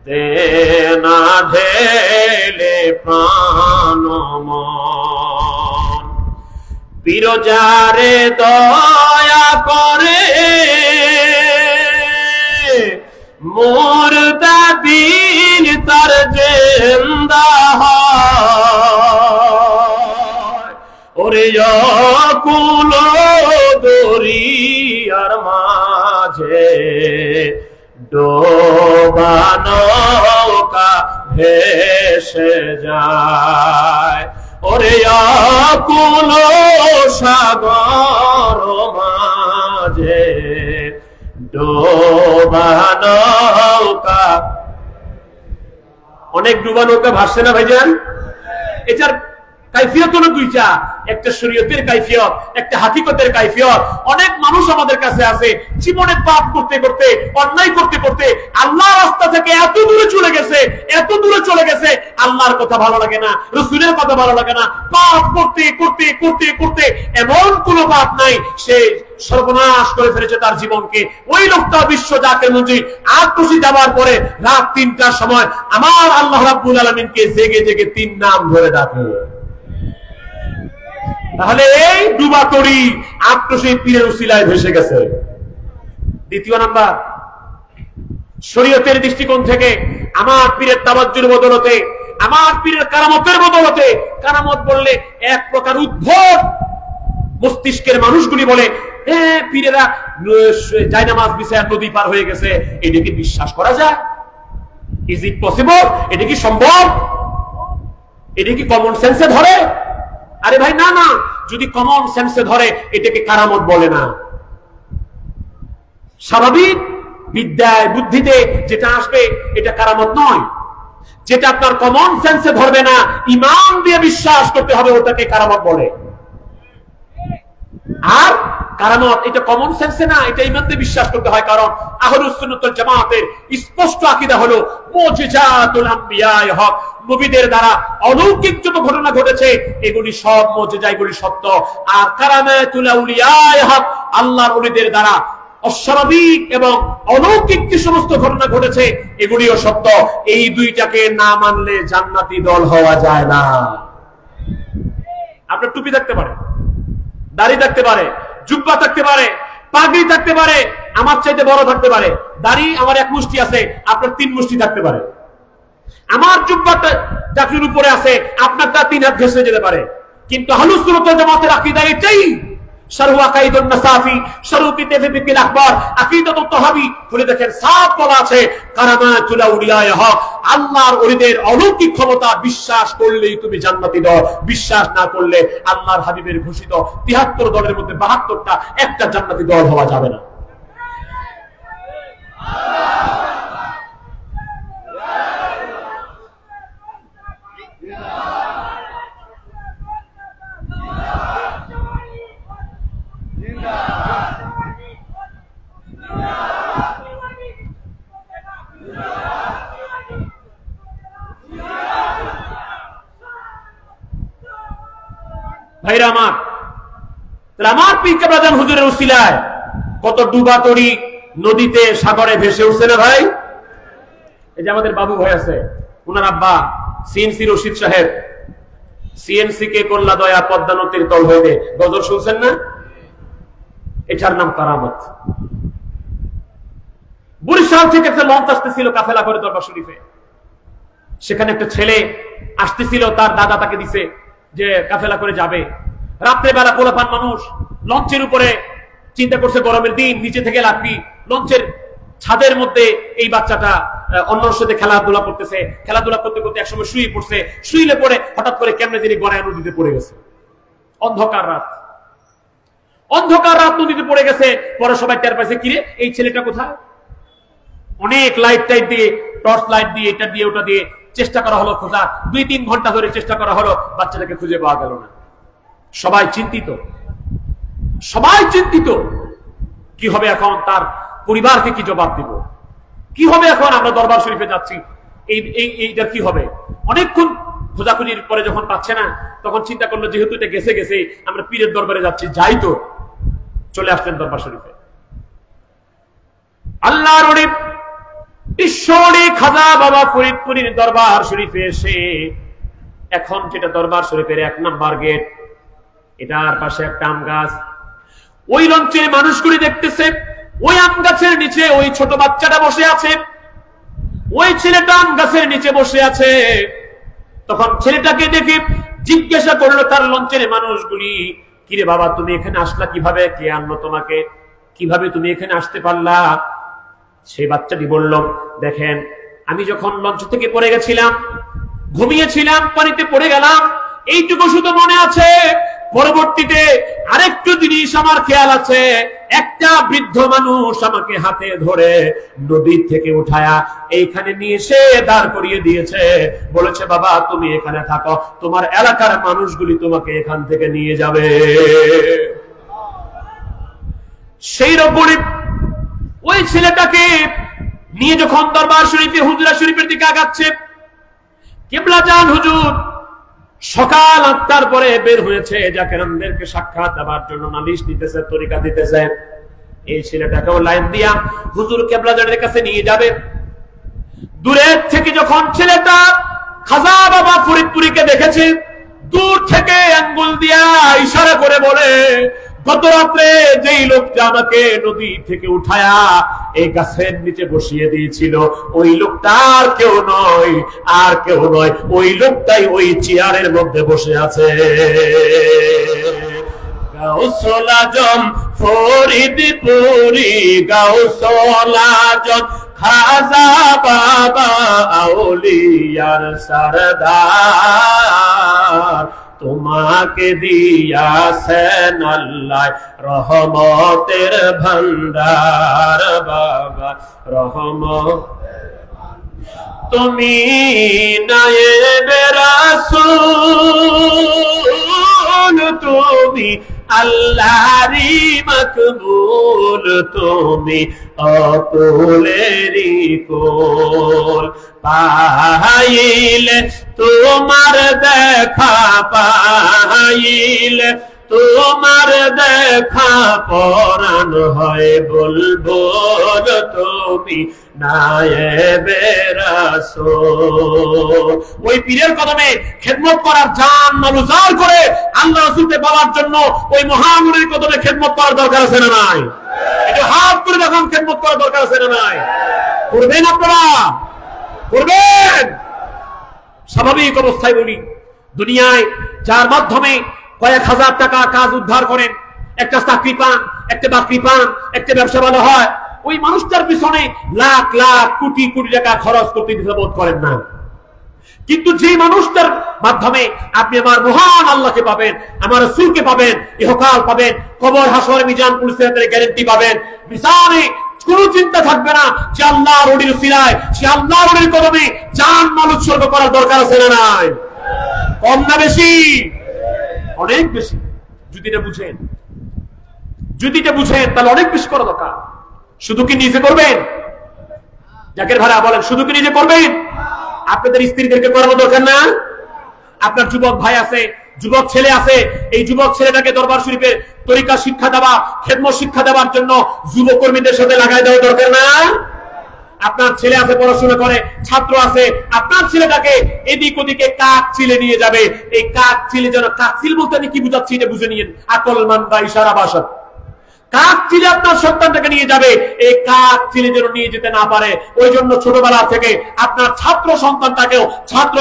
দেনা ঢেলে প্রাণ মন। পীর যারে দয়া করে মুর্দা দিন তার জিন্দা হয়, ওরে অকুল দরিয়ার মাঝে ডোবা নৌকা ভেসে যায়, ওরে অকুল সাগর মাঝে ডোবা নৌকা। অনেক ডুবা নৌকা ভাসছে না ভাইজান? এটার কাইফিয়ত হলো দুইটা, একটা শরীয়তের কাইফিয়ত, একটা হাকিকতের কাইফিয়ত। অনেক মানুষ আমাদের কাছে আছে জীবনে পাপ করতে করতে, অন্যায় করতে করতে আল্লাহর রাস্তা থেকে এত দূরে চলে গেছে, এত দূরে চলে গেছে, আল্লাহর কথা ভালো লাগে না, রাসূলের কথা ভালো লাগে না, পাপ করতে করতে করতে করতে এমন কোনো পাপ নাই, সে সর্বনাশ করে ফেলেছে তার জীবনকে। ওই লোকটা বিশ্ব জাকের মঞ্জিল আত্মসি যাবার পরে রাত ৩টার সময় আমার আল্লাহ রাব্বুল আলামিনকে জেগে জেগে ৩ নাম ধরে ডাকে। তাহলে এই ডুবা তরি আত্মসি পীরের উসিলায় ভেসে গেছে। দ্বিতীয় নাম্বার, শরীয়তের দৃষ্টিকোণ থেকে আমার পীরের তাওয়াজ্জুর বদলতে, আমার পীরের কারামতের বদলতে, কারামত বললে এক প্রকার উদ্ভট মস্তিষ্কের মানুষগুলি বলে পীরেরা জায়নামাজ বিছায়া নদী পার হয়ে গেছে, এটা কি বিশ্বাস করা যায়? Is it possible? এটা কি সম্ভব? এটা কি কমন সেন্সে ধরে? আরে ভাই না না, যদি কমন সেন্সে ধরে এটাকে কারামত বলে না। স্বাভাবিক বিদ্যায় বুদ্ধিতে যেটা আসবে এটা কারামত নয়। যেটা আপনার কমন সেন্সে ধরবে না, ঈমান দিয়ে বিশ্বাস করতে হবে, ওটাকে কারামত বলে। আর কারামত এটা কমন সেন্সে না, এটা ঈমান দিয়ে বিশ্বাস করতে হয়। কারণ আহলুস সুন্নাত ওয়াল জামাতের স্পষ্ট আকীদা হলো মুজিজাতুল আম্বিয়ায়ে হক, নবীদের দ্বারা অলৌকিক যত ঘটনা ঘটেছে এগুলি সব মুজিজা, এগুলি সত্য। আর কারামাতুল আউলিয়ায়ে হক, আল্লাহর ওলিদের দ্বারা অস্বাভাবিক এবং অলৌকিক যে সমস্ত ঘটনা ঘটেছে এগুলিও সত্য। এই দুইটাকে না মানলে জান্নাতি দল হওয়া যায় না। আপনার টুপি থাকতে পারে, দাড়ি থাকতে পারে, জুব্বা থাকতে পারে, পাগড়ি থাকতে পারে, আমার চাইতে বড় থাকতে পারে। দাড়ি আমার 1 মুষ্টি আছে, আপনার 3 মুষ্টি থাকতে পারে। আমার জুব্বাটা চাকরির উপরে আছে, আপনারটা 3 হাত ঘেঁষে যেতে পারে। কিন্তু আহলুস সুন্নাত ওয়াল জামাতের আকীদা এটাই। শারহু আকাইদুন নাসাফি, শারহু কিতাবিল আখবার, আকীদাতুত তাহাবি খুলে দেখেন, সাফ বলা আছে কারামাতুল আউলিয়ায়ে হক, আল্লাহর ওলিদের অলৌকিক ক্ষমতা বিশ্বাস করলেই তুমি জান্নাতি দল, বিশ্বাস না করলে আল্লাহর হাবিবের ঘোষিত ৭৩ দলের মধ্যে ৭২টা একটা জান্নাতি দল হওয়া যাবে না। ভাইরা আমার, তাহলে আমার পীর কেবলাজান হুজুরের উসিলায় কত ডুবা তরি নদীতে সাগরে ভেসে উঠছে না ভাই? এই যে আমাদের বাবু ভাই আছে, উনার আব্বা সিএনসি রশিদ সাহেব, সিএনসি কে করলা দয়া পদ্মা নদীর তল হইতে, গজল শুনছেন না? এটার নাম কারামত। বরিশাল থেকে একটা লঞ্চ আসতেছিল কাফেলা করে দরবার শরীফে, সেখানে একটা ছেলে আসতেছিল, তার দাদা তাকে দিছে যে কাফেলা করে যাবে। রাত্রে বেলা পোলাপান মানুষ লঞ্চের উপরে, চিন্তা করছে গরমের দিন, নিচে থেকে লাগবি, লঞ্চের ছাদের মধ্যে এই বাচ্চাটা অন্যর সাথে খেলাধুলা করতেছে, খেলাধুলা করতে করতে একসময় শুয়ে পড়ছে, শুইলে পড়ে হঠাৎ করে কেমনে যিনি গড়ায় নদীতে পড়ে গেছে। অন্ধকার রাত, অন্ধকার রাত নদীতে পড়ে গেছে। পরে সবাই টের পাইছে, কিরে এই ছেলেটা কোথায়? অনেক লাইট টাইট দিয়ে, টর্চ লাইট দিয়ে, এটা দিয়ে ওটা দিয়ে চেষ্টা করা হলো খোঁজা। 2-3 ঘন্টা ধরে চেষ্টা করা হলো, বাচ্চাটাকে খুঁজে পাওয়া গেল না। সবাই চিন্তিত, সবাই চিন্তিত, কি হবে এখন, তার পরিবারকে কি জবাব দিব, কি হবে এখন? আমরা দরবার শরীফে যাচ্ছি, এইটা কি হবে? অনেকক্ষণ খোঁজাখুঁজির পরে যখন পাচ্ছে না, তখন চিন্তা করলো যেহেতু এটা গেছে গেছে, আমরা পীরের দরবারে যাচ্ছি, যাই তো। চলে আসলেন দরবার শরীফে। আল্লাহর ওলির ঈশ্বরী খাজা বাবা ফরিদপুরীর দরবার শরীফে এসে, এখন যেটা দরবার শরীফের 1 নম্বর গেট, এটার পাশে একটা আম গাছ। ওই লঞ্চের মানুষগুলি দেখতেছে, ওই আম গাছের নিচে ওই ছোট বাচ্চাটা বসে আছে, ওই ছেলেটা আম গাছের নিচে বসে আছে। তখন ছেলেটাকে দেখে জিজ্ঞাসা করলো তার লঞ্চের মানুষগুলি, কিরে বাবা তুমি এখানে আসলা কিভাবে, কে আনলো তোমাকে, কিভাবে তুমি এখানে আসতে পারলা? সেই বাচ্চাটি বলল, দেখেন আমি যখন লঞ্চ থেকে পড়ে গেছিলাম, ঘুমিয়েছিলাম, পানিতে পড়ে গেলাম, এইটুকু শুধু মনে আছে। পরবর্তীতে আরেকটু জিনিস আমার খেয়াল আছে, একটা বৃদ্ধ মানুষ আমাকে হাতে ধরে নদী থেকে উঠায়া এইখানে নিয়ে এসে দাঁড় করিয়ে দিয়েছে, বলেছে বাবা তুমি এখানে থাকো, তোমার এলাকার মানুষগুলি তোমাকে এখান থেকে নিয়ে যাবে। সেই রকমই ওই ছেলেটাকে নিয়ে যখন দরবার শরীফে হুজরা শরীফের দিকে আগাচ্ছে, কিবলা জান হুজুর সকাল 8টার পরে বের হয়েছে, যাকে আমাদেরকে সাক্ষাৎ দেওয়ার জন্য নালিশ দিতেছে, তরিকা দিতেছে। এই ছেলেটাকেও লাইন দিয়া হুজুর কিবলা জানের কাছে নিয়ে যাবে। দূরের থেকে যখন ছেলেটা খাজা বাবা ফরিদপুরীকে দেখেছে, দূর থেকে আঙ্গুল দিয়া ইশারা করে বলে, গত রাত্রে যেই লোকটা আমাকে নদী থেকে উঠায়া এই গাছের নিচে বসিয়ে দিয়েছিল, ওই লোকটা আর কেউ নয়, আর কেউ নয়, ওই লোকটাই ওই চেয়ারের মধ্যে বসে আছে। গাউসুল আজম ফরিদপুরী, গাউসুল আজম খাজা বাবা আউলিয়ার সরদার, তোমাকে দিয়াছেন আল্লাহ রহমতের ভান্ডার, বাবা রহমত। তুমি নায়েবে রাসূল, তুমি আল্লাহরই মকবুল, তুমি অকুলেরই কোল। পাইলে তোমার দেখা, পাইলে তোমার দেখা পরাণ হয় বুলবুল, তুমি নায়েবে রাসূল। ওই পীরের কদমে খেদমত করার জান মাল উজাড় করে আল্লাহ রাসূলকে পাওয়ার জন্য ওই মহানবীর কদমে খেদমত করার দরকার আছে না নাই? এটা হাত করে দেখুন, খেদমত করার দরকার আছে না নাই? করবেন আপনারা, করবেন। স্বাভাবিক অবস্থায় বলি, দুনিয়ায় যার মাধ্যমে কয়েক হাজার টাকা কাজ উদ্ধার করেন, একটা চাকরি পান, একটা বাকরি পান, একটা ব্যবসা ভালো হয়, ওই মানুষটার পিছনে লাখ লাখ কোটি কোটি টাকা খরচ করতে দ্বিধাবোধ করেন না। কিন্তু যে মানুষটার মাধ্যমে আপনি আমার মহান আল্লাহকে পাবেন, আমার রাসূলকে পাবেন, ইহকাল পাবেন, কবর হাসর মিজান পুলিশের গ্যারান্টি পাবেন, মিজানে কোনো চিন্তা থাকবে না যে আল্লাহর ওলির উসিলায়, সে আল্লাহর ওলির কদমে জান মাল উৎসর্গ করার দরকার আছে না নাই? কম না বেশি? অনেক বেশি। যদি এটা বুঝেন, যদি এটা বুঝেন, তাহলে অনেক বেশি করা দরকার। শুধু কি নিজে করবেন? জাকের ভাড়া বলেন, শুধু কি নিজে করবেন? আপনাদের স্ত্রীদেরকে করানো দরকার না? আপনার যুবক ভাই আছে, যুবক ছেলে আছে, এই যুবক ছেলেটাকে দরবার শরীফের তরিকা শিক্ষা দেওয়া, খেদমত শিক্ষা দেওয়ার জন্য যুবকর্মীদের সাথে লাগাই দেওয়া দরকার না? আপনার ছেলে আছে পড়াশোনা করে, ছাত্র আছে, আপনার ছেলেটাকে এদিক ওদিকে কাক চিলে নিয়ে যাবে। এই কাক চিলে যেন, কাক চিল বলতে আমি কি বুঝাচ্ছি এটা বুঝে নিয়েন, আকলমান বা ইশারা ভাষা। কাক চিলে আপনার সন্তানটাকে নিয়ে যাবে, এই কাক চিলে যেন নিয়ে যেতে না পারে। ওই জন্য ছোটবেলা থেকে আপনার ছাত্র সন্তানটাকেও ছাত্র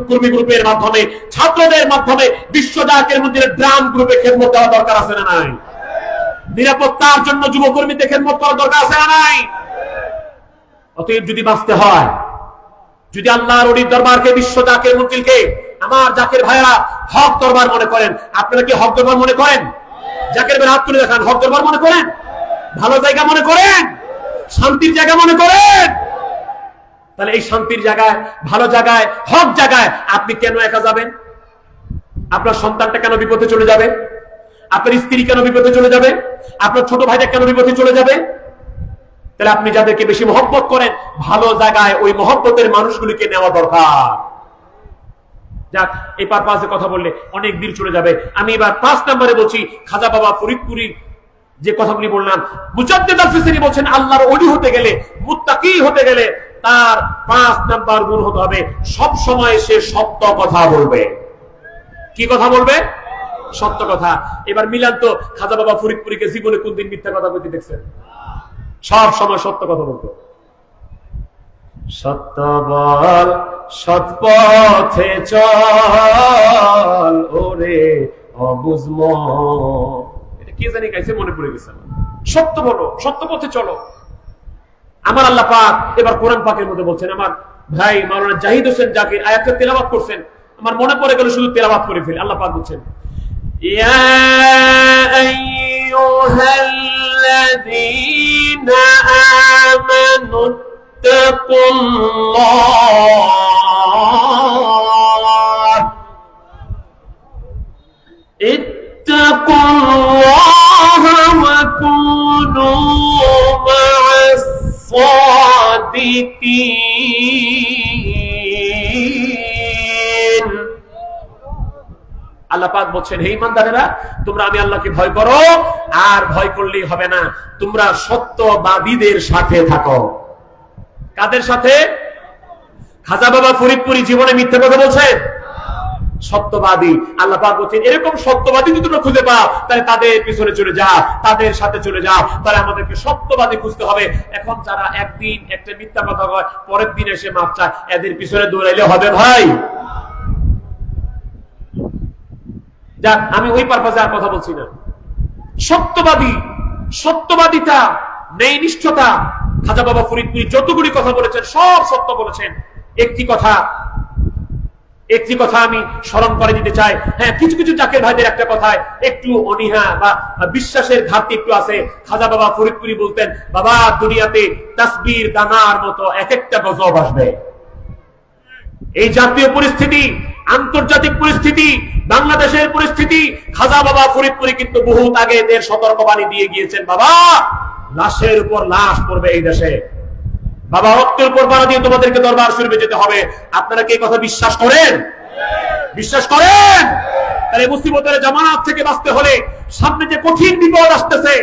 কর্মী গ্রুপের মাধ্যমে, ছাত্রদের মাধ্যমে বিশ্ব জাকের মধ্যে ড্রাম গ্রুপে খেদমত দেওয়া দরকার আছে না নাই? নিরাপত্তার জন্য যুবকর্মীদের খেদমত করা দরকার আছে না নাই? অতএব যদি বাঁচতে হয়, যদি আল্লাহর ওলির দরবারকে, বিশ্ব জাকের মঞ্জিলকে আমার জাকের ভাইরা হক দরবার মনে করেন, আপনারা কি হক দরবার মনে করেন? জাকের ভাই হাত তুলে দেখান, হক দরবার মনে করেন? ভালো জায়গা মনে করেন? শান্তির জায়গা মনে করেন? তাহলে এই শান্তির জায়গায়, ভালো জায়গায়, হক জায়গায় আপনি কেন একা যাবেন? আপনার সন্তানটা কেন বিপদে চলে যাবে? আপনার স্ত্রী কেন বিপদে চলে যাবে? আপনার ছোট ভাইটা কেন বিপদে চলে যাবে? তাহলে আপনি যাদেরকে বেশি মহব্বত করেন, ভালো জায়গায় ওই মহব্বতের মানুষগুলিকে নেওয়া দরকার। যাক, এই পারপাসে কথা বললে অনেক দূর চলে যাবে। আমি এবার 5 নম্বরে বলছি, খাজা বাবা ফরিদপুরীর যে কথাগুলি বললাম, মুজাদ্দিদ আল-ফিসানি বলছেন আল্লাহর ওলি হতে গেলে, মুত্তাকি হতে গেলে তার 5 নাম্বার গুণ হতে হবে, সব সময় সে সত্য কথা বলবে। কি কথা বলবে? সত্য কথা। এবার মিলান তো, খাজা বাবা ফরিদপুরীকে জীবনে কোনদিন মিথ্যা কথা বলতে দেখছেন? সব সময় সত্য কথা বলতো। সত্য বল, সৎ পথে চল, ওরে অবুঝ মন। এটা কে জানি গাইছে, মনে পড়ে গেছে। সত্য বলো, সত্য পথে চলো। আমার আল্লাহ পাক এবার কোরআন পাকের মধ্যে বলছেন, আমার ভাই মাওলানা জাহিদ হোসেন জাকির আয়াতটা তেলাওয়াত করছেন, আমার মনে পড়ে গেল, শুধু তেলাওয়াত করে ফেলি। আল্লাহ পাক বলছেন, ইয়া আইয়ুহাল্লাযীনা আমানু ইত্তাকুল্লাহা ওয়া কুনু মা'আস সাদিকিন। আল্লাহ পাক বলছেন, হে ঈমানদারেরা, তোমরা আমি আল্লাহকে ভয় করো, আর ভয় করলেই হবে না, তোমরা সত্যবাদীদের সাথে থাকো। কাদের সাথে? খাজা বাবা ফরিদপুরী জীবনে মিথ্যা কথা বলছেন? সত্যবাদী। আল্লাহ পাক বলছেন, এরকম সত্যবাদী যদি তোমরা খুঁজে পাও, তাহলে তাদের পিছনে চলে যাও, তাদের সাথে চলে যাও। তাহলে আমাদেরকে সত্যবাদী খুঁজতে হবে। এখন যারা একদিন একটা মিথ্যা কথা কয়, পরের দিন এসে মাপ চায়, এদের পিছনে দৌড়াইলে হবে ভাই? যাক, আমি ওই পারপাসে আর কথা বলছি না। সত্যবাদী, সত্যবাদিতা, ন্যায়নিষ্ঠতা, খাজা বাবা ফরিদপুরী যতগুলি কথা বলেছেন সব সত্য বলেছেন। একটি কথা আমি স্মরণ করে দিতে চাই। হ্যাঁ, কিছু কিছু জাকের ভাইদের একটা কথায় একটু অনীহা বা বিশ্বাসের ঘাটতি একটু আছে। খাজা বাবা ফরিদপুরী বলতেন, বাবা দুনিয়াতে তাসবির দানার মতো এক একটা গজব আসবে। এই জাতীয় পরিস্থিতি, আন্তর্জাতিক পরিস্থিতি, বাংলাদেশের পরিস্থিতি, খাজা বাবা ফরিদপুরী কিন্তু বহুত আগে এদের সতর্কবাণী দিয়ে গিয়েছেন, বাবা লাশের উপর লাশ পড়বে এই দেশে, বাবা রক্তের উপর বাড়া দিয়ে তোমাদেরকে দরবার শরীফে যেতে হবে। আপনারা কি এই কথা বিশ্বাস করেন? বিশ্বাস করেন? তাহলে মুসিবতের জামানাত থেকে বাঁচতে হলে, সামনে যে কঠিন বিপদ আসতেছে,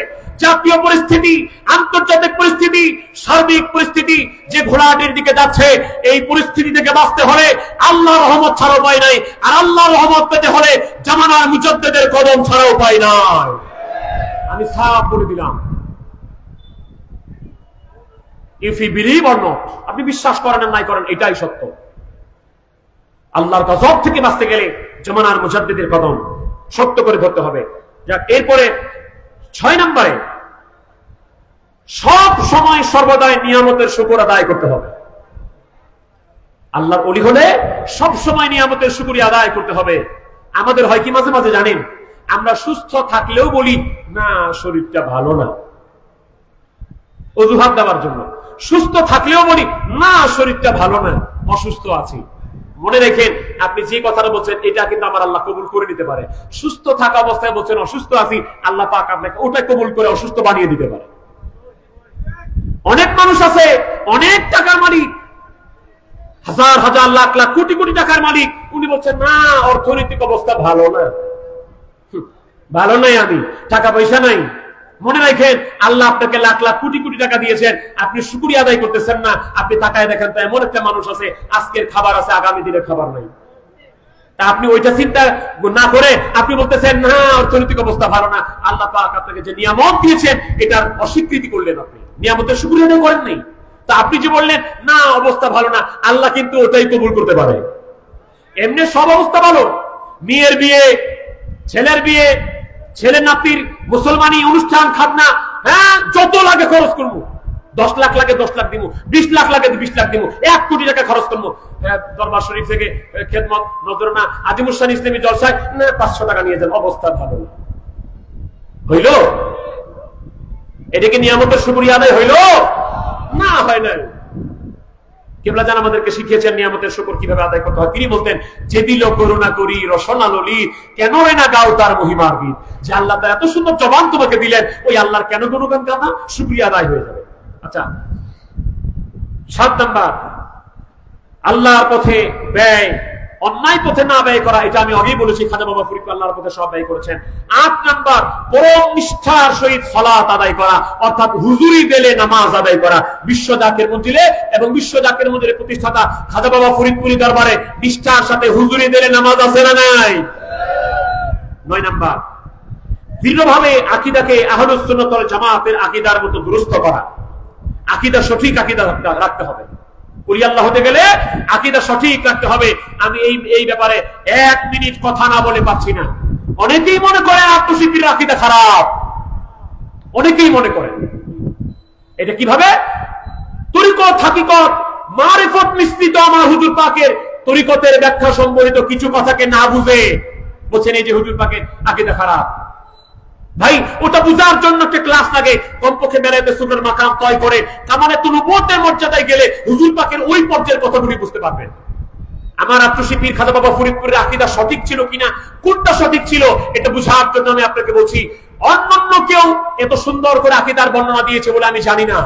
জাতীয় পরিস্থিতি, আন্তর্জাতিক পরিস্থিতি, সার্বিক পরিস্থিতি যে ঘোড়াটির দিকে যাচ্ছে, এই পরিস্থিতি থেকে বাঁচতে হলে আল্লাহর রহমত ছাড়া উপায় নাই। আর আল্লাহর রহমত পেতে হলে জামানার মুজাদ্দিদের কদম ছাড়া উপায় নাই। আমি সাফ বলে দিলাম, if you believe or not, আপনি বিশ্বাস করেন আর নাই করেন, এটাই সত্য। আল্লাহর গজব থেকে বাঁচতে গেলে জামানার মুজাদ্দিদের কদম শক্ত করে ধরতে হবে। যাক, এরপরে 6 নম্বরে, সব সময় সর্বদাই নিয়ামতের শুকর আদায় করতে হবে। আল্লাহর ওলি হলে সব সময় নিয়ামতের শুকরিয়া আদায় করতে হবে। আমাদের হয় কি মাঝে মাঝে জানেন, আমরা সুস্থ থাকলেও বলি না শরীরটা ভালো না, অজুহাত দেওয়ার জন্য। সুস্থ থাকলেও বলি না শরীরটা ভালো না, অসুস্থ আছি। মনে রেখেন, আপনি যে কথাটা বলছেন এটা কিন্তু আমার আল্লাহ কবুল করে নিতে পারে। সুস্থ থাকা অবস্থায় বলছেন অসুস্থ আছি, আল্লাহ পাক আপনাকে ওটা কবুল করে অসুস্থ বানিয়ে দিতে পারে। অনেক মানুষ আছে অনেক টাকার মালিক, হাজার হাজার লাখ লাখ কোটি কোটি টাকার মালিক, উনি বলছেন না অর্থনৈতিক অবস্থা ভালো না, ভালো নাই, আমি টাকা পয়সা নাই, মনে রাখেন, আল্লাহ আপনাকে লাখ লাখ কোটি কোটি টাকা দিয়েছেন, আপনি শুকরিয়া আদায় করতেছেন না। আপনি তাকায় দেখেন তো এমন একটা মানুষ আছে আজকের খাবার আছে, আগামী দিনের খাবার নাই। তা আপনি ওইটা চিন্তা না করে আপনি বলতেছেন না অর্থনৈতিক অবস্থা ভালো না। আল্লাহ পাক আপনাকে যে নিয়ামত দিয়েছেন এটার অস্বীকৃতি করলেন, আপনি নিয়ামতের শুকরিয়া আদায় করেন নাই। তা আপনি যে বললেন না অবস্থা ভালো না, আল্লাহ কিন্তু ওটাই কবুল করতে পারে। এমনি সব অবস্থা ভালো, মেয়ের বিয়ে, ছেলের বিয়ে, ছেলে নাতির মুসলমানি অনুষ্ঠান, খাতনা, হ্যাঁ যত লাগে খরচ করবো, 10 লাখ লাগে 10 লাখ দিব, 20 লাখ লাগে 20 লাখ দিব, 1 কোটি টাকা খরচ করবো। দরবার শরীফ থেকে খেদমত নজরানা আজিমুসান ইসলামী জলসায় 500 টাকা নিয়ে যান, অবস্থা ভালো হইল? এটা কি নিয়ামতের শুকরিয়া আদায় হইল? না, হয় না। কিবলা জান আমাদেরকে শিখিয়েছেন নিয়ামতের শুকর কিভাবে আদায় করতে হয়। তিনি বলতেন, যে দিল করুণা করি রসনা ললি, কেন না গাও তার মহিমার গীত। যে আল্লাহ তার এত সুন্দর জবান তোমাকে দিলেন, ওই আল্লাহর কেন গুণগান গানা, শুকরিয়া আদায় হয়ে যাবে। আচ্ছা, 7 নাম্বার, আল্লাহর পথে ব্যয়, অন্যায় পথে না ব্যয় করা। এটা আমি আগেই বলেছি, খাজা বাবা ফরিদ আল্লাহর পথে সব ব্যয় করেছেন। 8 নাম্বার, পরম নিষ্ঠার সহিত সালাত আদায় করা, অর্থাৎ হুজুরি দিলে নামাজ আদায় করা। বিশ্ব জাকের মঞ্জিলে এবং বিশ্ব জাকের মঞ্জিলের প্রতিষ্ঠাতা খাজা বাবা ফরিদপুরি দরবারে নিষ্ঠার সাথে হুজুরি দিলে নামাজ আছে না নাই? 9 নাম্বার, দৃঢ়ভাবে আকীদাকে আহলুস সুন্নাত ওয়াল জামাতের আকীদার মতো দুরুস্ত করা। আকীদা সঠিক আকীদা রাখতে হবে। ওলি আল্লাহ হতে গেলে আকীদা সঠিক রাখতে হবে। আমি এই ব্যাপারে 1 মিনিট কথা না বলে পাচ্ছি না। অনেকেই মনে করে আত্মশিল্পীর আকীদা খারাপ, অনেকেই মনে করেন। এটা কিভাবে? তরিকত, হাকিকত, মারিফত মিশ্রিত আমার হুজুর পাকের তরিকতের ব্যাখ্যা সম্বলিত কিছু কথাকে না বুঝে বলছেন এই যে হুজুর পাকের আকীদা খারাপ। ভাই, ওটা বুঝার জন্য একটা ক্লাস লাগে, কমপক্ষে বেলায়েতে সুন্নাহর মাকাম তয় করে কামালাতুন নবুওয়াতের মর্যাদায় গেলে হুজুর পাকের ওই পর্যায়ের কথাগুলি বুঝতে পারবেন। আমার আত্মশী পীর খাজা বাবা ফরিদপুরের আকীদা সঠিক ছিল কিনা, কোনটা সঠিক ছিল, এটা বুঝার জন্য আমি আপনাকে বলছি। অন্যান্য কেউ এত সুন্দর করে আকীদার বর্ণনা দিয়েছে বলে আমি জানি না।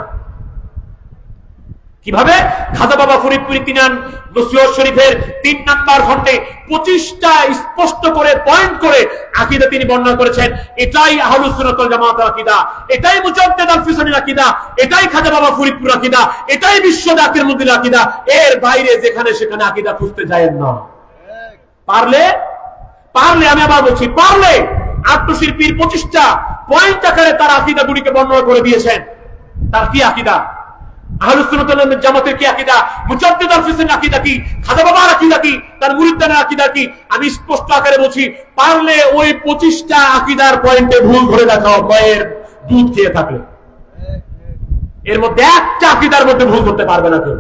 কিভাবে? খাজা বাবা ফরিদপুরি তিনান নসিহত শরীফের 3 নাম্বার খণ্ডে 25টা স্পষ্ট করে পয়েন্ট করে আকীদা তিনি বর্ণনা করেছেন। এটাই আহলুস সুন্নাত ওয়াল জামাতের আকীদা, এটাই মুজাদ্দিদ আল ফিসানির আকীদা, এটাই খাজা বাবা ফরিদপুর আকীদা, এটাই বিশ্ব জাকের মন্দিরের আকীদা। এর বাইরে যেখানে সেখানে আকীদা খুঁজতে যায়েন না। পারলে আমি আবার বলছি, পারলে আত্মশিল্পীর 25টা পয়েন্ট আকারে তার আকীদাগুলিকে বর্ণনা করে দিয়েছেন। তার কি আকীদা, আহলুস সুন্নাত ওয়াল জামাতের কি আকীদা, মুজাদ্দিদ আল ফিসানির আকীদা কি, খাজা বাবার আকীদা কি, তার মুরিদদের আকীদা কি, আমি স্পষ্ট আকারে বলছি। পারলে ওই 25টা আকীদার পয়েন্টে ভুল ধরে দেখাও, মায়ের দুধ খেয়ে থাকলে। এর মধ্যে একটা আকীদার মধ্যে ভুল করতে পারবে না কেউ।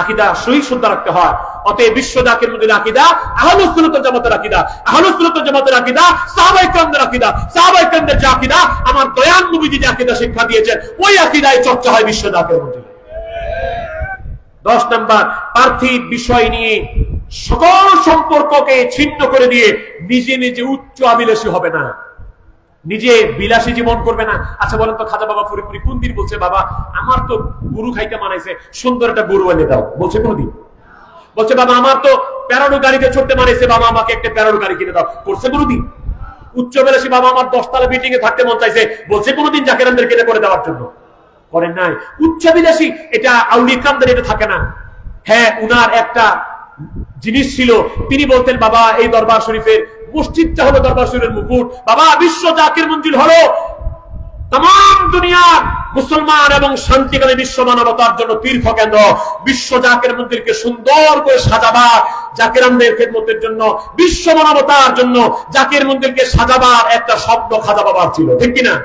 আকীদা সহি শুদ্ধ রাখতে হয়। অতএব বিশ্ব জাকের মধ্যে আকীদা আহলুস সুন্নাত ওয়াল জামাতের আকীদা, আহলুস সুন্নাত ওয়াল জামাতের আকীদা সাহাবায়ে কেরামদের আকীদা, সাহাবায়ে কেরামদের যে আকীদা, আমার দয়াল নবীজি যে আকীদা শিক্ষা দিয়েছেন, ওই আকীদায় চর্চা হয় বিশ্ব জাকের মধ্যে। 10 নাম্বার, পার্থিব বিষয় নিয়ে সকল সম্পর্ককে ছিন্ন করে দিয়ে নিজে নিজে উচ্চ অভিলাষী হবে না, নিজে বিলাসী জীবন করবে না। আচ্ছা বলেন তো, খাজা বাবা ফরিদপুরি কোন দিন বলছে বাবা আমার তো গরু খাইতে মানাইছে, সুন্দর একটা গরু এনে দাও? বলছে কোনদিন? বলছে বাবা আমার তো প্যারাডো গাড়িতে চড়তে মানাইছে, বাবা আমাকে একটা প্যারাডো গাড়ি কিনে দাও? করছে কোনদিন? উচ্চ বিলাসী বাবা আমার 10 তলা বিল্ডিং এ থাকতে মন চাইছে, বলছে কোনদিন জাকেরানদের কিনে করে দেওয়ার জন্য? করেন নাই। উচ্চ বিলাসী এটা আউলিয়া কেরামদের এটা থাকে না। হ্যাঁ, উনার একটা জিনিস ছিল, তিনি বলতেন বাবা এই দরবার শরীফের মসজিদটা হলো দরবার শরীফের মুকুট, বাবা বিশ্ব জাকের মঞ্জিল হলো तमाम দুনিয়ার মুসলমান এবং শান্তিকামী বিশ্ব মানবতার জন্য তীর্থ কেন্দ্র। বিশ্ব জাকের মন্দিরকে সুন্দর করে সাজাবার, জাকেরানদের খেদমতের জন্য, বিশ্ব মানবতার জন্য জাকের মন্দিরকে সাজাবার একটা স্বপ্ন খাজা বাবার ছিল, ঠিক কিনা?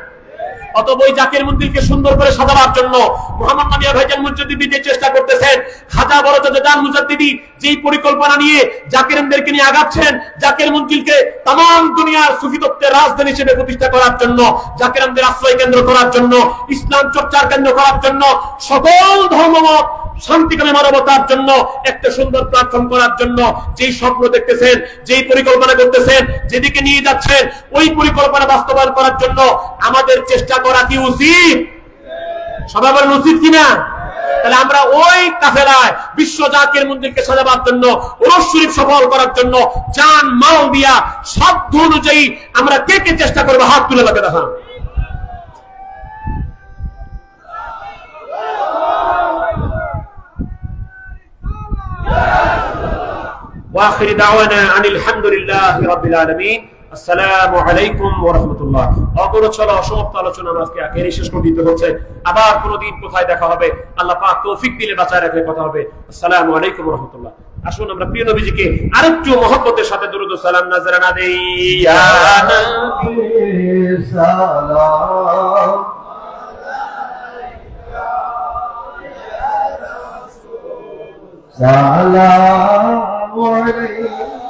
অতএব ওই জাকের মন্দিরকে সুন্দর করে সাজাবার জন্য মুহাম্মদ নামিয়া ভাইজান মুজাদ্দিদি যে চেষ্টা করতেছেন, খাজা বড়জান মুজাদ্দিদি যেই পরিকল্পনা নিয়ে জাকেরানদেরকে নিয়ে আগাচ্ছেন, জাকের মন্দিরকে तमाम দুনিয়ার সুফি তত্ত্বের রাজধানী হিসেবে প্রতিষ্ঠা করার জন্য, জাকেরানদের আশ্রয় কেন্দ্র করার জন্য, ইসলাম চর্চার কেন্দ্র করার জন্য, সকল ধর্মমত শান্তিকামী মানবতার জন্য একটা সুন্দর প্ল্যাটফর্ম করার জন্য যেই স্বপ্ন দেখতেছেন, যেই পরিকল্পনা করতেছেন, যেদিকে নিয়ে যাচ্ছেন, ওই পরিকল্পনা বাস্তবায়ন করার জন্য আমাদের চেষ্টা করা কি উচিত? সবাই বলেন উচিত কিনা? তাহলে আমরা ওই কাফেলায় বিশ্ব জাকের মন্দিরকে সাজাবার জন্য, ওরস শরীফ সফল করার জন্য জান মাল দিয়া সাধ্য অনুযায়ী আমরা কে কে চেষ্টা করবো? হাত তুলে লাগে দেখান। ওয়া আখিরু দাওয়ানা আনিল হামদুলিল্লাহি রাব্বিল আলামিন। আসসালামু আলাইকুম ওয়া রাহমাতুল্লাহ। অগোচর অসমাপ্ত আলোচনা আজকে একেবারে শেষ করে দিতে হচ্ছে। আবার কোনদিন কোথায় দেখা হবে, আল্লাহ পাক তৌফিক দিলে বাঁচায় রাখলে কথা হবে। আসসালামু আলাইকুম ওয়া রাহমাতুল্লাহ। আসুন আমরা প্রিয় নবীজিকে আরেকটু মহব্বতের সাথে দরুদ ও সালাম নাজরানা দেই। ইয়া নবী সালাম সালাম আলাইকুম